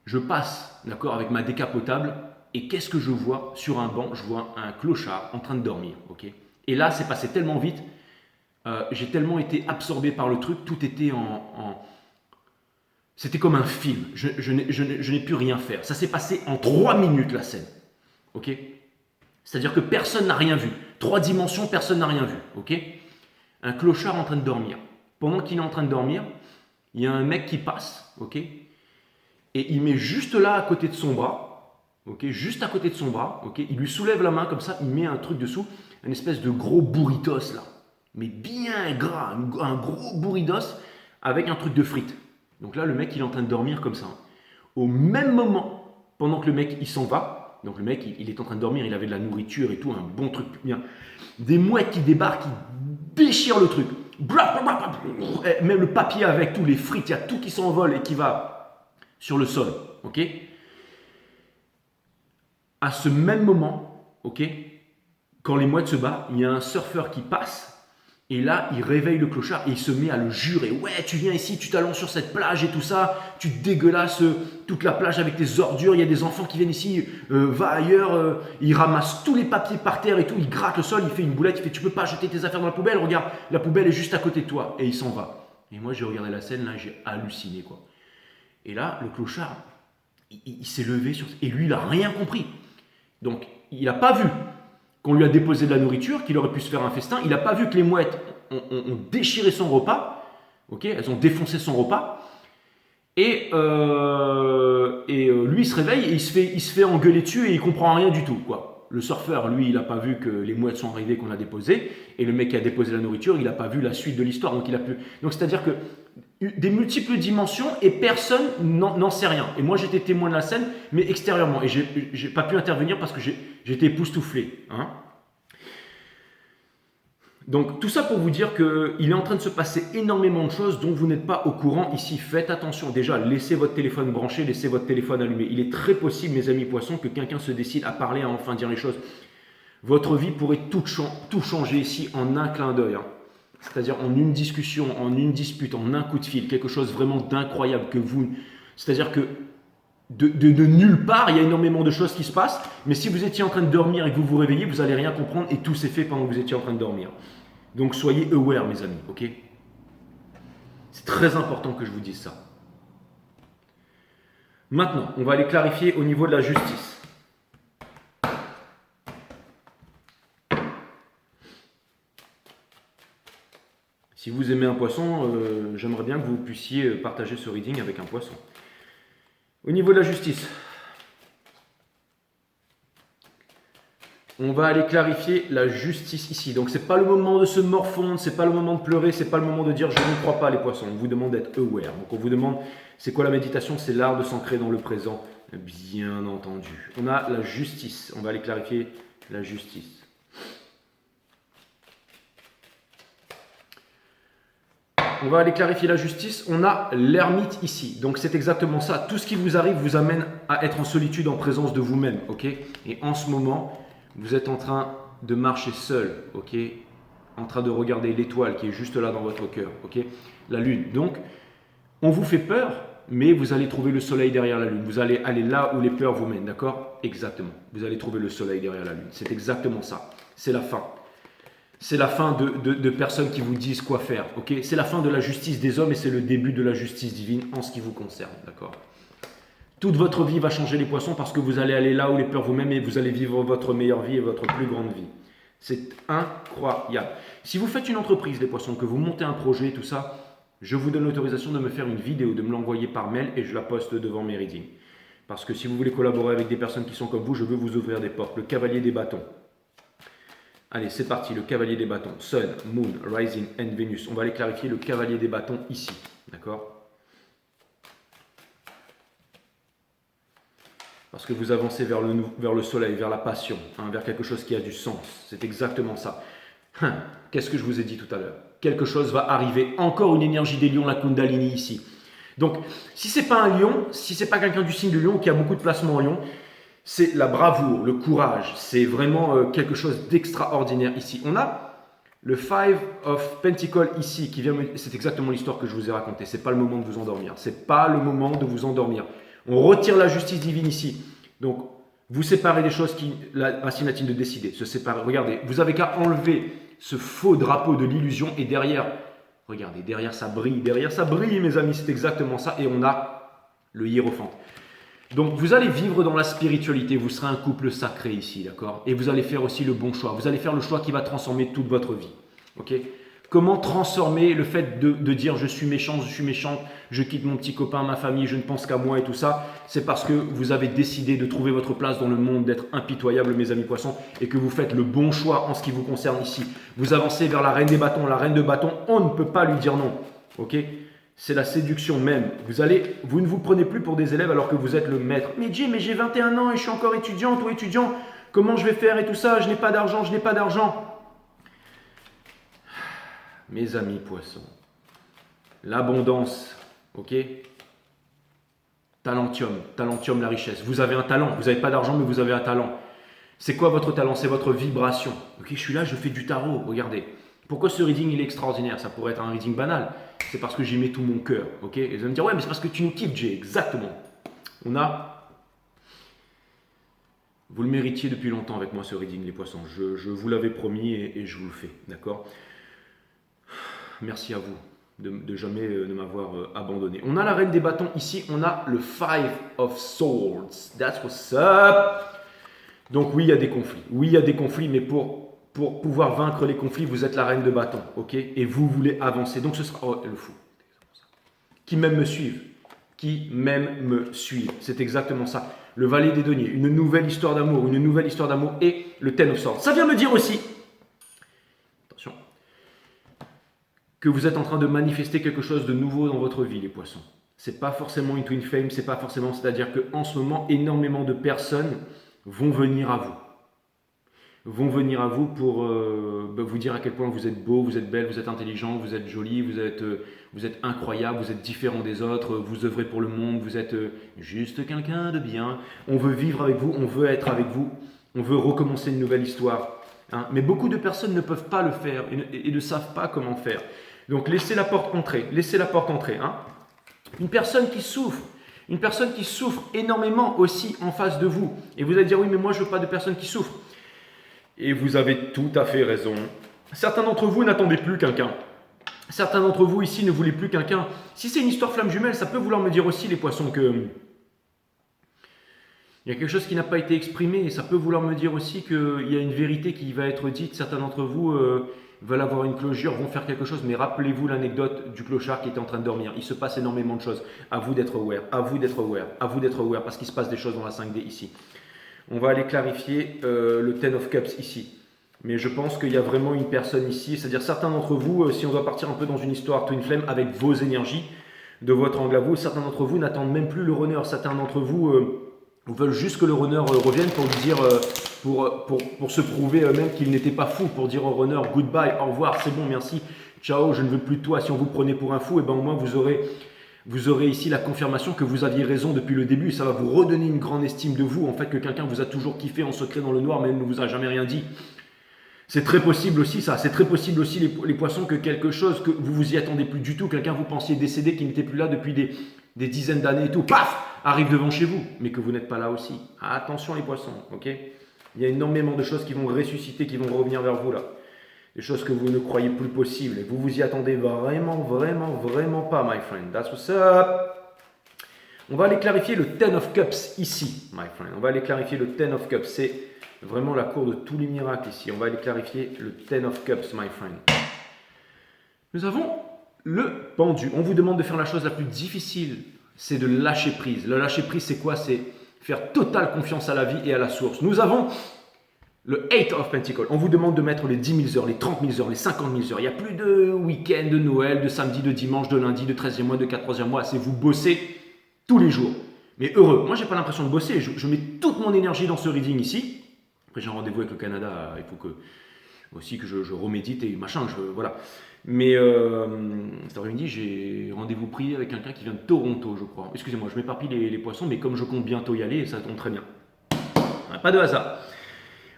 Je passe, d'accord, avec ma décapotable et qu'est-ce que je vois sur un banc? Je vois un clochard en train de dormir, ok? Et là c'est passé tellement vite, j'ai tellement été absorbé par le truc, tout était c'était comme un film, je n'ai pu rien faire. Ça s'est passé en 3 minutes la scène. Ok? C'est-à-dire que personne n'a rien vu. 3 dimensions, personne n'a rien vu. Ok? Un clochard en train de dormir. Pendant qu'il est en train de dormir, il y a un mec qui passe, ok? Et il met juste là à côté de son bras, ok? Juste à côté de son bras, ok? Il lui soulève la main comme ça, il met un truc dessous, une espèce de gros burritos là, mais bien gras, un gros burritos avec un truc de frites. Donc là, le mec il est en train de dormir comme ça. Au même moment, pendant que le mec il s'en va. Donc le mec, il est en train de dormir, il avait de la nourriture et tout, un bon truc bien. Des mouettes qui débarquent, qui déchirent le truc. Même le papier avec tous les frites, il y a tout qui s'envole et qui va sur le sol. Ok? À ce même moment, ok, quand les mouettes se battent, il y a un surfeur qui passe. Et là, il réveille le clochard et il se met à le jurer. Ouais, tu viens ici, tu t'allonges sur cette plage et tout ça. Tu dégueulasses toute la plage avec tes ordures. Il y a des enfants qui viennent ici. Va ailleurs. Il ramasse tous les papiers par terre et tout. Il gratte le sol. Il fait une boulette. Il fait, tu peux pas jeter tes affaires dans la poubelle. Regarde, la poubelle est juste à côté de toi. Et il s'en va. Et moi, j'ai regardé la scène. Là, j'ai halluciné, quoi. Et là, le clochard, il s'est levé et lui, il n'a rien compris. Donc, il n'a pas vu qu'on lui a déposé de la nourriture, qu'il aurait pu se faire un festin. Il n'a pas vu que les mouettes ont déchiré son repas, ok, elles ont défoncé son repas. Lui, il se réveille et il se fait engueuler dessus et il comprend rien du tout, quoi. Le surfeur, lui, il n'a pas vu que les mouettes sont arrivées, qu'on a déposé, et le mec qui a déposé la nourriture, il n'a pas vu la suite de l'histoire, donc il a pu. Donc c'est-à-dire que des multiples dimensions et personne n'en sait rien. Et moi, j'étais témoin de la scène, mais extérieurement, et j'ai pas pu intervenir parce que j'étais époustouflé, hein. Donc tout ça pour vous dire qu'il est en train de se passer énormément de choses dont vous n'êtes pas au courant ici. Faites attention. Déjà, laissez votre téléphone branché, laissez votre téléphone allumé. Il est très possible, mes amis poissons, que quelqu'un se décide à parler, à enfin dire les choses. Votre vie pourrait tout changer ici en un clin d'œil. Hein. C'est-à-dire en une discussion, en une dispute, en un coup de fil. Quelque chose vraiment d'incroyable que vous... C'est-à-dire que de nulle part, il y a énormément de choses qui se passent, mais si vous étiez en train de dormir et que vous vous réveillez, vous n'allez rien comprendre et tout s'est fait pendant que vous étiez en train de dormir. Donc soyez aware, mes amis, ok? C'est très important que je vous dise ça. Maintenant, on va aller clarifier au niveau de la justice. Si vous aimez un poisson, j'aimerais bien que vous puissiez partager ce reading avec un poisson. Au niveau de la justice, on va aller clarifier la justice ici. Donc, ce n'est pas le moment de se morfondre, ce n'est pas le moment de pleurer, ce n'est pas le moment de dire « je ne crois pas les poissons ». On vous demande d'être aware. Donc, on vous demande, c'est quoi la méditation? C'est l'art de s'ancrer dans le présent, bien entendu. On a la justice. On va aller clarifier la justice. On va aller clarifier la justice. On a l'ermite ici. Donc, c'est exactement ça. Tout ce qui vous arrive vous amène à être en solitude, en présence de vous-même. Ok? Et en ce moment, vous êtes en train de marcher seul, ok? En train de regarder l'étoile qui est juste là dans votre cœur, ok? La lune. Donc, on vous fait peur, mais vous allez trouver le soleil derrière la lune. Vous allez aller là où les peurs vous mènent, d'accord? Exactement. Vous allez trouver le soleil derrière la lune. C'est exactement ça. C'est la fin. C'est la fin de personnes qui vous disent quoi faire, ok? C'est la fin de la justice des hommes et c'est le début de la justice divine en ce qui vous concerne, d'accord? Toute votre vie va changer les poissons parce que vous allez aller là où les peurs vous-même et vous allez vivre votre meilleure vie et votre plus grande vie. C'est incroyable. Si vous faites une entreprise, les poissons, que vous montez un projet, tout ça, je vous donne l'autorisation de me faire une vidéo, de me l'envoyer par mail et je la poste devant mes readings. Parce que si vous voulez collaborer avec des personnes qui sont comme vous, je veux vous ouvrir des portes. Le cavalier des bâtons. Allez, c'est parti, le cavalier des bâtons. Sun, Moon, Rising and Venus. On va aller clarifier le cavalier des bâtons ici. D'accord? Parce que vous avancez vers le soleil, vers la passion, hein, vers quelque chose qui a du sens. C'est exactement ça. Qu'est-ce que je vous ai dit tout à l'heure? Quelque chose va arriver. Encore une énergie des lions, la Kundalini ici. Donc, si ce n'est pas un lion, si ce n'est pas quelqu'un du signe de lion qui a beaucoup de placement en lion, c'est la bravoure, le courage. C'est vraiment quelque chose d'extraordinaire ici. On a le Five of Pentacles ici, qui vient. C'est exactement l'histoire que je vous ai racontée. Ce n'est pas le moment de vous endormir. Ce n'est pas le moment de vous endormir. On retire la justice divine ici. Donc, vous séparez des choses qui la racine latine de décider, se séparer. Regardez, vous avez qu'à enlever ce faux drapeau de l'illusion et derrière, regardez, derrière ça brille, mes amis, c'est exactement ça. Et on a le hiérophante. Donc, vous allez vivre dans la spiritualité, vous serez un couple sacré ici, d'accord? Et vous allez faire aussi le bon choix. Vous allez faire le choix qui va transformer toute votre vie, ok? Comment transformer le fait de dire je suis méchant, je quitte mon petit copain, ma famille, je ne pense qu'à moi et tout ça? C'est parce que vous avez décidé de trouver votre place dans le monde, d'être impitoyable, mes amis poissons, et que vous faites le bon choix en ce qui vous concerne ici. Vous avancez vers la reine des bâtons. La reine de bâtons, on ne peut pas lui dire non. Ok? C'est la séduction même. Vous ne vous prenez plus pour des élèves alors que vous êtes le maître. Mais Jim, mais j'ai 21 ans et je suis encore étudiante ou étudiant. Comment je vais faire et tout ça? Je n'ai pas d'argent, je n'ai pas d'argent. Mes amis poissons, l'abondance, ok? Talentium, la richesse. Vous avez un talent, vous n'avez pas d'argent, mais vous avez un talent. C'est quoi votre talent? C'est votre vibration. Ok, je suis là, je fais du tarot, regardez. Pourquoi ce reading il est extraordinaire? Ça pourrait être un reading banal. C'est parce que j'y mets tout mon cœur, ok? Et vous allez me dire, ouais, mais c'est parce que tu nous kiffes, Jay. Exactement. Vous le méritiez depuis longtemps avec moi, ce reading, les poissons. Je vous l'avais promis et je vous le fais, d'accord? Merci à vous de jamais de m'avoir abandonné. On a la reine des bâtons ici, on a le Five of Swords. That's what's up. Donc oui, il y a des conflits. Oui, il y a des conflits, mais pour pouvoir vaincre les conflits, vous êtes la reine de bâtons, ok? Et vous voulez avancer. Donc ce sera... Oh, le fou. Qui même me suivent. qui même me suivent. C'est exactement ça. Le valet des deniers, une nouvelle histoire d'amour et le Ten of Swords. Ça vient me dire aussi, attention, que vous êtes en train de manifester quelque chose de nouveau dans votre vie, les poissons. C'est pas forcément une twin flame, c'est pas forcément, c'est-à-dire qu'en ce moment, énormément de personnes vont venir à vous. Vont venir à vous pour vous dire à quel point vous êtes beau, vous êtes belle, vous êtes intelligent, vous êtes jolie, vous êtes incroyable, vous êtes différent des autres, vous œuvrez pour le monde, vous êtes juste quelqu'un de bien. On veut vivre avec vous, on veut être avec vous, on veut recommencer une nouvelle histoire. Hein. Mais beaucoup de personnes ne peuvent pas le faire et ne savent pas comment faire. Donc laissez la porte entrer, Hein. Une personne qui souffre énormément aussi en face de vous. Et vous allez dire, oui, mais moi je ne veux pas de personnes qui souffrent. Et vous avez tout à fait raison. Certains d'entre vous n'attendaient plus quelqu'un. Certains d'entre vous ici ne voulaient plus quelqu'un. Si c'est une histoire flamme jumelle, ça peut vouloir me dire aussi, les poissons, que il y a quelque chose qui n'a pas été exprimé. Et ça peut vouloir me dire aussi qu'il y a une vérité qui va être dite. Certains d'entre vous veulent avoir une clôture, vont faire quelque chose. Mais rappelez-vous l'anecdote du clochard qui était en train de dormir. Il se passe énormément de choses. À vous d'être aware. Parce qu'il se passe des choses dans la 5D ici. On va aller clarifier le Ten of Cups ici. Mais je pense qu'il y a vraiment une personne ici, c'est-à-dire certains d'entre vous, si on doit partir un peu dans une histoire Twin Flame avec vos énergies de votre angle à vous, certains d'entre vous n'attendent même plus le runner. Certains d'entre vous veulent juste que le runner revienne pour lui dire, pour se prouver même qu'il n'était pas fou, pour dire au runner goodbye, au revoir, c'est bon, merci, ciao, je ne veux plus de toi. Si on vous prenait pour un fou, et ben au moins vous aurez ici la confirmation que vous aviez raison depuis le début. Ça va vous redonner une grande estime de vous. En fait, que quelqu'un vous a toujours kiffé en secret dans le noir, mais ne vous a jamais rien dit. C'est très possible aussi ça. C'est très possible aussi les poissons que quelque chose que vous vous y attendez plus du tout. Quelqu'un vous pensiez décédé, qui n'était plus là depuis des dizaines d'années et tout. Paf, arrive devant chez vous. Mais que vous n'êtes pas là aussi. Attention les poissons, ok? Il y a énormément de choses qui vont ressusciter, qui vont revenir vers vous là. Des choses que vous ne croyez plus possibles. Et vous vous y attendez vraiment pas, my friend. That's what's up. On va aller clarifier le Ten of Cups ici, my friend. On va aller clarifier le Ten of Cups. C'est vraiment la cour de tous les miracles ici. On va aller clarifier le Ten of Cups, my friend. Nous avons le pendu. On vous demande de faire la chose la plus difficile. C'est de lâcher prise. Le lâcher prise, c'est quoi? C'est faire totale confiance à la vie et à la source. Nous avons le 8 of Pentacles. On vous demande de mettre les 10 000 heures, les 30 000 heures, les 50 000 heures. Il n'y a plus de week-end, de Noël, de samedi, de dimanche, de lundi, de 13e mois, de 14e mois. C'est vous bossez tous les jours. Mais heureux. Moi, je n'ai pas l'impression de bosser. Je mets toute mon énergie dans ce reading ici. Après, j'ai un rendez-vous avec le Canada. Il faut aussi que je remédite et machin. Voilà. Mais cet après-midi, j'ai rendez-vous pris avec quelqu'un qui vient de Toronto, je crois. Excusez-moi, je m'éparpille les poissons, mais comme je compte bientôt y aller, ça tombe très bien. Pas de hasard.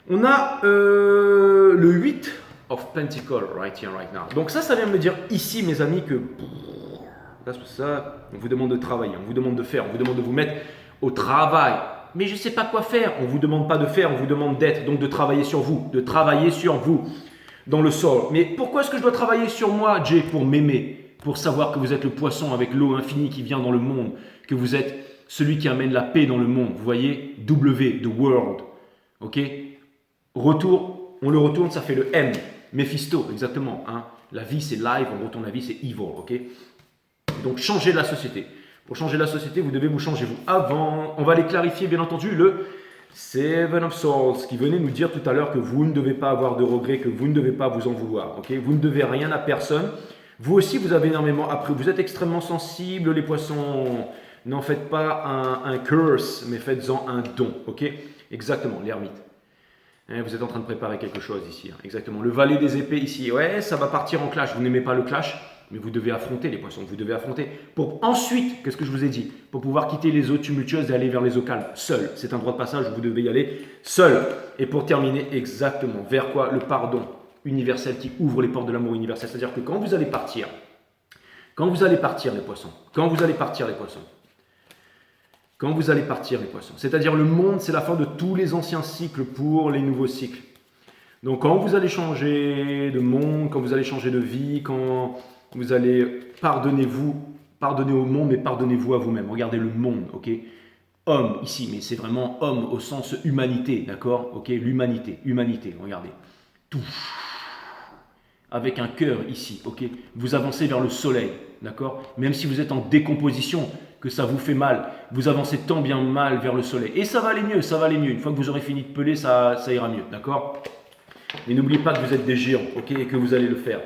On a le 8 of Pentacles, right here, right now. Donc ça vient me dire ici, mes amis, que ça, on vous demande de travailler, on vous demande de faire, on vous demande de vous mettre au travail. Mais je ne sais pas quoi faire. On ne vous demande pas de faire, on vous demande d'être, donc de travailler sur vous, dans le sol. Mais pourquoi est-ce que je dois travailler sur moi, Jay? Pour m'aimer, pour savoir que vous êtes le poisson avec l'eau infinie qui vient dans le monde, que vous êtes celui qui amène la paix dans le monde. Vous voyez, W, the world. Ok? Retour, on le retourne, ça fait le M. Mephisto, exactement. Hein. La vie, c'est live, on retourne la vie, c'est evil. Ok? Donc, changez la société. Pour changer la société, vous devez vous changer vous. Avant, on va aller clarifier, bien entendu, le Seven of Swords, qui venait nous dire tout à l'heure que vous ne devez pas avoir de regrets, que vous ne devez pas vous en vouloir. Ok? Vous ne devez rien à personne. Vous aussi, vous avez énormément appris. Vous êtes extrêmement sensibles, les poissons. N'en faites pas un curse, mais faites-en un don. Ok? Exactement, l'ermite. Vous êtes en train de préparer quelque chose ici. Hein. Exactement. Le valet des épées ici. Ouais, ça va partir en clash. Vous n'aimez pas le clash, mais vous devez affronter les poissons. Vous devez affronter. Pour ensuite, qu'est-ce que je vous ai dit? Pour pouvoir quitter les eaux tumultueuses et aller vers les eaux calmes. Seul. C'est un droit de passage. Vous devez y aller seul. Et pour terminer, exactement. Vers quoi? Le pardon universel qui ouvre les portes de l'amour universel. C'est-à-dire que quand vous allez partir les poissons, c'est-à-dire le monde, c'est la fin de tous les anciens cycles pour les nouveaux cycles. Donc quand vous allez changer de monde, quand vous allez changer de vie, quand vous allez pardonner au monde, mais pardonnez-vous à vous-même. Regardez le monde, ok? Homme ici, mais c'est vraiment homme au sens humanité, d'accord? Ok, l'humanité, regardez. Tout. Avec un cœur ici, ok? Vous avancez vers le soleil, d'accord? Même si vous êtes en décomposition, que ça vous fait mal. Vous avancez tant bien mal vers le soleil. Et ça va aller mieux, ça va aller mieux. Une fois que vous aurez fini de peler, ça ira mieux, d'accord? Mais n'oubliez pas que vous êtes des géants, ok? Et que vous allez le faire.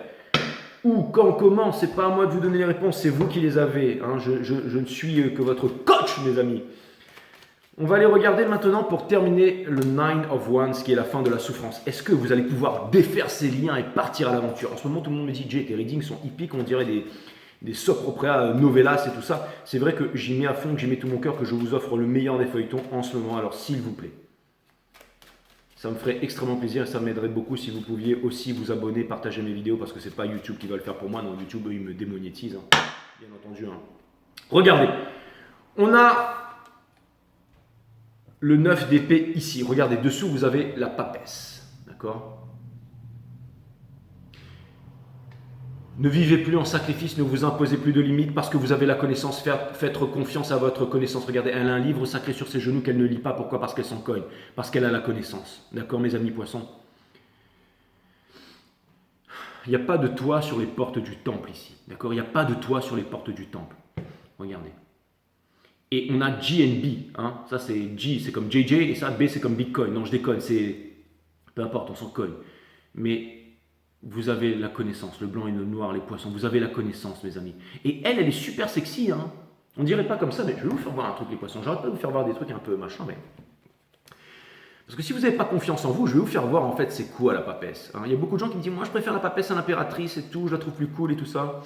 Où, quand, comment, c'est pas à moi de vous donner les réponses, c'est vous qui les avez. Hein. Je ne suis que votre coach, mes amis. On va aller regarder maintenant pour terminer le Nine of Wands, qui est la fin de la souffrance. Est-ce que vous allez pouvoir défaire ces liens et partir à l'aventure? En ce moment, tout le monde me dit, Jay, tes readings sont hippiques, on dirait des soap opera novellas et tout ça. C'est vrai que j'y mets à fond, que j'y mets tout mon cœur, que je vous offre le meilleur des feuilletons en ce moment. Alors, s'il vous plaît, ça me ferait extrêmement plaisir et ça m'aiderait beaucoup si vous pouviez aussi vous abonner, partager mes vidéos, parce que c'est pas YouTube qui va le faire pour moi. Non, YouTube, eux, ils me démonétisent, hein. Bien entendu. Hein. Regardez, on a le 9 d'épée ici. Regardez, dessous, vous avez la papesse. D'accord? Ne vivez plus en sacrifice, ne vous imposez plus de limites parce que vous avez la connaissance. Faites confiance à votre connaissance. Regardez, elle a un livre sacré sur ses genoux qu'elle ne lit pas. Pourquoi? Parce qu'elle s'en cogne. Parce qu'elle a la connaissance. D'accord, mes amis poissons? Il n'y a pas de toit sur les portes du temple ici. D'accord? Il n'y a pas de toit sur les portes du temple. Regardez. Et on a GNB, hein. Ça c'est G, c'est comme JJ, et ça B c'est comme Bitcoin. Non, je déconne, c'est peu importe, on s'en cogne. Mais vous avez la connaissance, le blanc et le noir, les poissons, vous avez la connaissance, mes amis. Et elle est super sexy, hein. On dirait pas comme ça, mais je vais vous faire voir un truc, les poissons. J'arrête pas de vous faire voir des trucs un peu machin, mais parce que si vous n'avez pas confiance en vous, je vais vous faire voir en fait c'est quoi la papesse. Hein. Il y a beaucoup de gens qui me disent, moi je préfère la papesse à l'impératrice et tout, je la trouve plus cool et tout ça.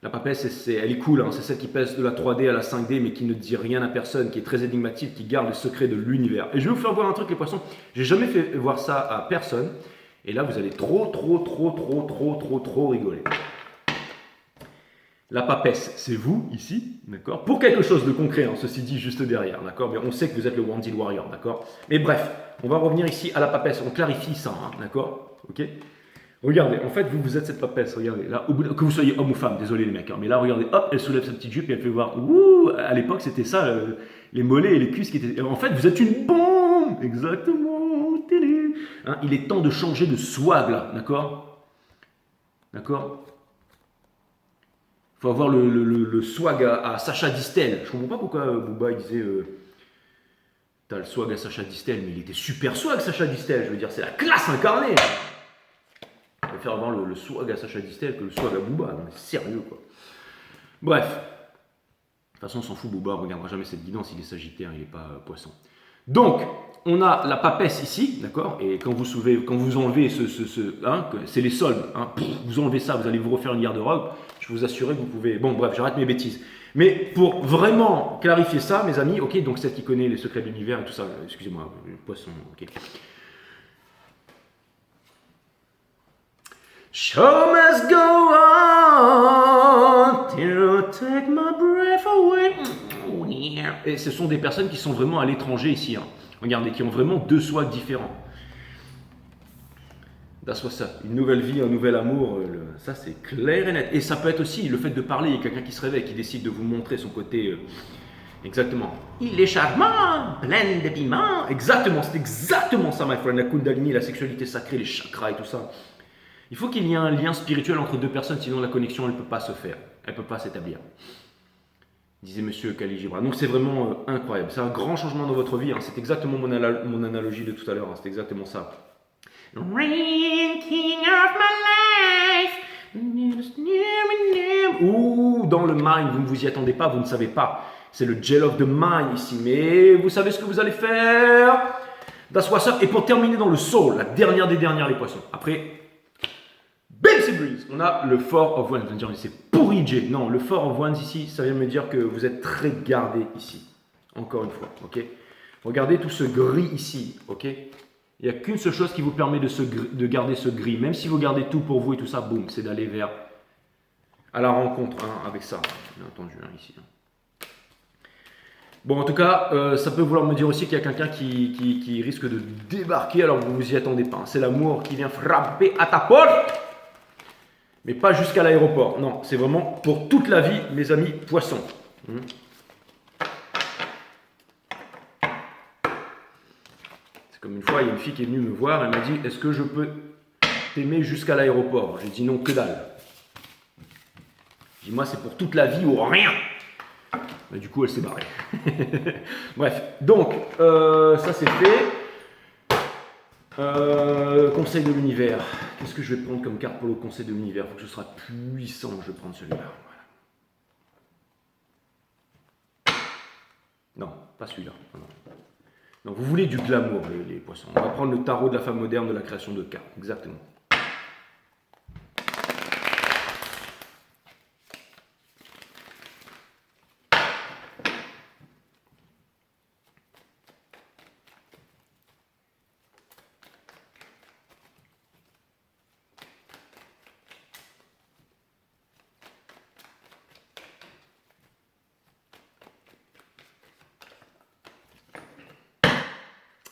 La papesse, elle est cool, hein. C'est celle qui passe de la 3D à la 5D, mais qui ne dit rien à personne, qui est très énigmatique, qui garde le secret de l'univers. Et je vais vous faire voir un truc, les poissons. J'ai jamais fait voir ça à personne. Et là, vous allez trop rigoler. La papesse, c'est vous, ici, d'accord? Pour quelque chose de concret, hein, ceci dit, juste derrière, d'accord? Mais on sait que vous êtes le Wandil Warrior, d'accord? Mais bref, on va revenir ici à la papesse. On clarifie ça, hein, d'accord? Ok? Regardez, en fait, vous êtes cette papesse, regardez, là, que vous soyez homme ou femme, désolé les mecs, hein, mais là, regardez, hop, elle soulève sa petite jupe et elle fait voir, ouh, à l'époque, c'était ça, les mollets et les cuisses qui étaient... En fait, vous êtes une bombe, exactement, télé. Hein, il est temps de changer de swag, là, d'accord? D'accord? Il faut avoir le swag à Sacha Distel. Je comprends pas pourquoi Booba, il disait, t'as le swag à Sacha Distel, mais il était super swag, Sacha Distel, je veux dire, c'est la classe incarnée. Je préfère avoir le swag à Sacha Distel que le swag à Booba. Non, mais sérieux, quoi. Bref. De toute façon, on s'en fout, Booba. On ne regardera jamais cette guidance. Il est sagittaire, il n'est pas poisson. Donc, on a la papesse ici, d'accord? Et quand vous enlevez hein, c'est les soldes. Hein, vous enlevez ça, vous allez vous refaire une garde-robe. Je vous assure que vous pouvez... Bon, bref, j'arrête mes bêtises. Mais pour vraiment clarifier ça, mes amis, ok, donc celle qui connaît les secrets de l'univers et tout ça, excusez-moi, poisson, ok. Show must go on till take my breath away. Et ce sont des personnes qui sont vraiment à l'étranger ici. Hein. Regardez, qui ont vraiment deux swags différents. That's what's up. Une nouvelle vie, un nouvel amour, ça c'est clair et net. Et ça peut être aussi le fait de parler. Il y a quelqu'un qui se réveille, qui décide de vous montrer son côté. Exactement. Il est charmant, plein de piment. Exactement, c'est exactement ça, my friend. La Kundalini, la sexualité sacrée, les chakras et tout ça. Il faut qu'il y ait un lien spirituel entre deux personnes, sinon la connexion, elle ne peut pas se faire. Elle ne peut pas s'établir. Disait monsieur Khalil Gibran. Donc c'est vraiment incroyable. C'est un grand changement dans votre vie. Hein. C'est exactement mon analogie de tout à l'heure. Hein. C'est exactement ça. King of my life. Ouh, dans le mind, vous ne vous y attendez pas, vous ne savez pas. C'est le gel of the mind ici. Mais vous savez ce que vous allez faire. That's what's up. Et pour terminer dans le soul, la dernière des dernières, les poissons. Après... Big Breeze. On a le Four of Wands. Vous allez dire, c'est pourri, Jay. Non, le Four of Wands ici, ça vient me dire que vous êtes très gardé ici. Encore une fois, ok? Regardez tout ce gris ici, ok? Il n'y a qu'une seule chose qui vous permet de garder ce gris. Même si vous gardez tout pour vous et tout ça, boum, c'est d'aller vers à la rencontre hein, avec ça. Bien entendu, hein, ici. Hein. Bon, en tout cas, ça peut vouloir me dire aussi qu'il y a quelqu'un qui risque de débarquer alors que vous ne vous y attendez pas. C'est l'amour qui vient frapper à ta porte. Mais pas jusqu'à l'aéroport. Non, c'est vraiment pour toute la vie, mes amis poissons. C'est comme une fois, il y a une fille qui est venue me voir, elle m'a dit, est-ce que je peux t'aimer jusqu'à l'aéroport? J'ai dit non, que dalle. J'ai dit, moi, c'est pour toute la vie ou rien. Mais du coup, elle s'est barrée. Bref, donc, ça c'est fait. Conseil de l'univers. Qu'est-ce que je vais prendre comme carte pour le conseil de l'univers? Il faut que ce soit puissant. Je vais prendre celui-là. Voilà. Non, pas celui-là. Non. Donc, vous voulez du glamour, les poissons. On va prendre le tarot de la femme moderne de la création de cartes. Exactement.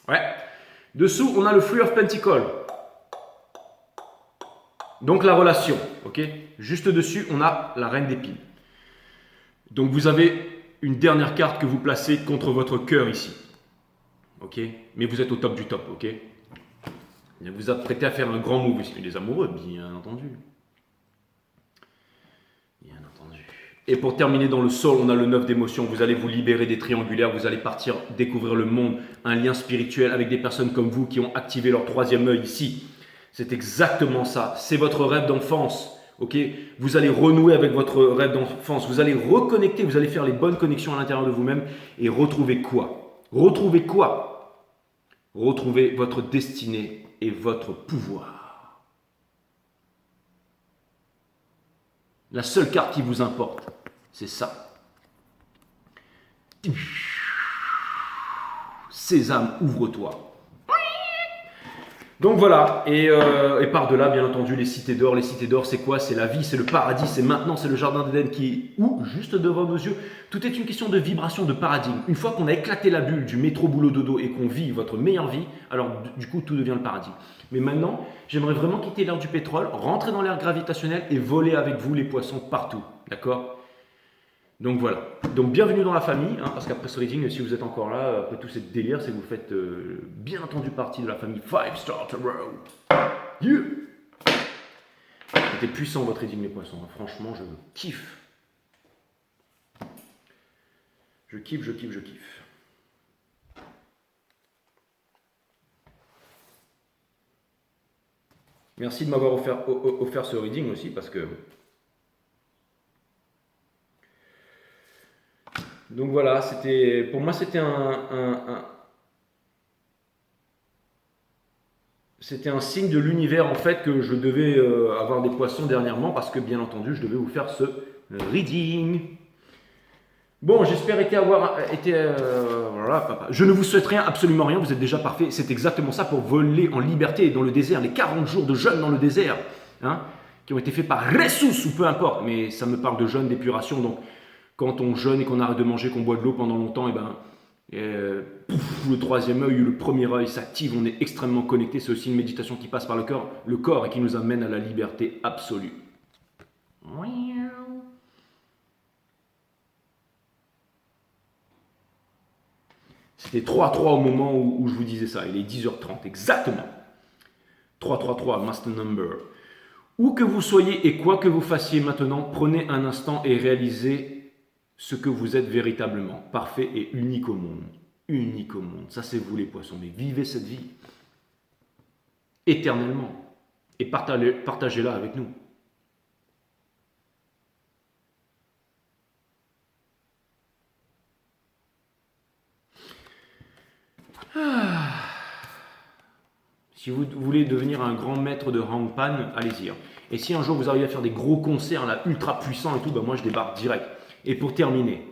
Ouais. Dessous, on a le Three of Pentacles. Donc la relation, ok. Juste dessus, on a la Reine d'Épines. Donc vous avez une dernière carte que vous placez contre votre cœur ici. Ok. Mais vous êtes au top du top, ok. Vous vous apprêtez à faire un grand move ici. Les amoureux, bien entendu. Bien entendu. Et pour terminer dans le sol, on a le 9 d'émotions. Vous allez vous libérer des triangulaires, vous allez partir découvrir le monde, un lien spirituel avec des personnes comme vous qui ont activé leur troisième œil ici. C'est exactement ça. C'est votre rêve d'enfance. Ok, vous allez renouer avec votre rêve d'enfance. Vous allez reconnecter, vous allez faire les bonnes connexions à l'intérieur de vous-même et retrouver quoi? Retrouver quoi? Retrouver votre destinée et votre pouvoir. La seule carte qui vous importe, c'est ça. Sésame, ouvre-toi. Donc voilà, et par-delà, bien entendu, les cités d'or. Les cités d'or, c'est quoi? C'est la vie, c'est le paradis, c'est maintenant, c'est le jardin d'Éden qui est où? Juste devant nos yeux. Tout est une question de vibration, de paradigme. Une fois qu'on a éclaté la bulle du métro boulot dodo et qu'on vit votre meilleure vie, alors du coup, tout devient le paradis. Mais maintenant, j'aimerais vraiment quitter l'ère du pétrole, rentrer dans l'ère gravitationnelle et voler avec vous les poissons partout. D'accord? Donc voilà. Donc bienvenue dans la famille, hein, parce qu'après ce reading, si vous êtes encore là, après tout ce délire, c'est que vous faites bien entendu partie de la famille 5 Star Tarot. Yeah! C'était puissant votre reading les poissons, hein. Franchement je kiffe. Je kiffe, je kiffe, je kiffe. Merci de m'avoir offert ce reading aussi, parce que... Donc voilà, pour moi c'était c'était un signe de l'univers en fait que je devais avoir des poissons dernièrement, parce que bien entendu je devais vous faire ce reading. Bon, j'espère avoir été... voilà, papa. Je ne vous souhaite rien, absolument rien, vous êtes déjà parfait. C'est exactement ça pour voler en liberté dans le désert, les 40 jours de jeûne dans le désert, hein, qui ont été faits par Ressus ou peu importe, mais ça me parle de jeûne, d'épuration, donc... Quand on jeûne et qu'on arrête de manger, qu'on boit de l'eau pendant longtemps, et le troisième œil, le premier œil s'active, on est extrêmement connecté. C'est aussi une méditation qui passe par le corps et qui nous amène à la liberté absolue. C'était 3-3 au moment où je vous disais ça. Il est 10h30, exactement. 3-3-3, master number. Où que vous soyez et quoi que vous fassiez maintenant, prenez un instant et réalisez ce que vous êtes véritablement, parfait et unique au monde. Unique au monde. Ça, c'est vous les poissons. Mais vivez cette vie éternellement et partagez-la avec nous. Si vous voulez devenir un grand maître de Hangpan, allez-y. Et si un jour vous arrivez à faire des gros concerts là, ultra puissants et tout, ben moi je débarque direct. Et pour terminer,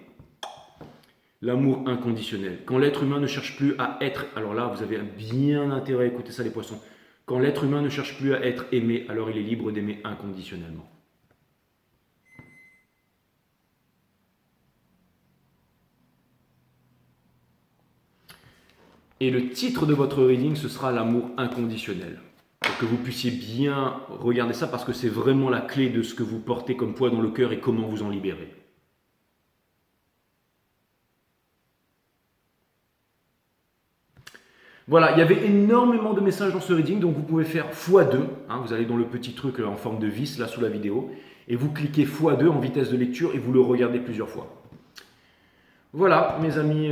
l'amour inconditionnel. Quand l'être humain ne cherche plus à être, alors là vous avez bien intérêt à écouter ça les poissons. Quand l'être humain ne cherche plus à être aimé, alors il est libre d'aimer inconditionnellement. Et le titre de votre reading, ce sera l'amour inconditionnel. Pour que vous puissiez bien regarder ça, parce que c'est vraiment la clé de ce que vous portez comme poids dans le cœur et comment vous en libérer. Voilà, il y avait énormément de messages dans ce reading, donc vous pouvez faire x2. Hein, vous allez dans le petit truc en forme de vis, là sous la vidéo, et vous cliquez x2 en vitesse de lecture et vous le regardez plusieurs fois. Voilà, mes amis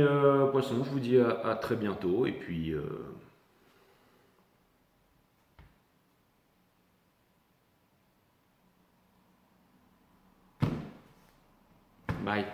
poissons, je vous dis à très bientôt et puis bye.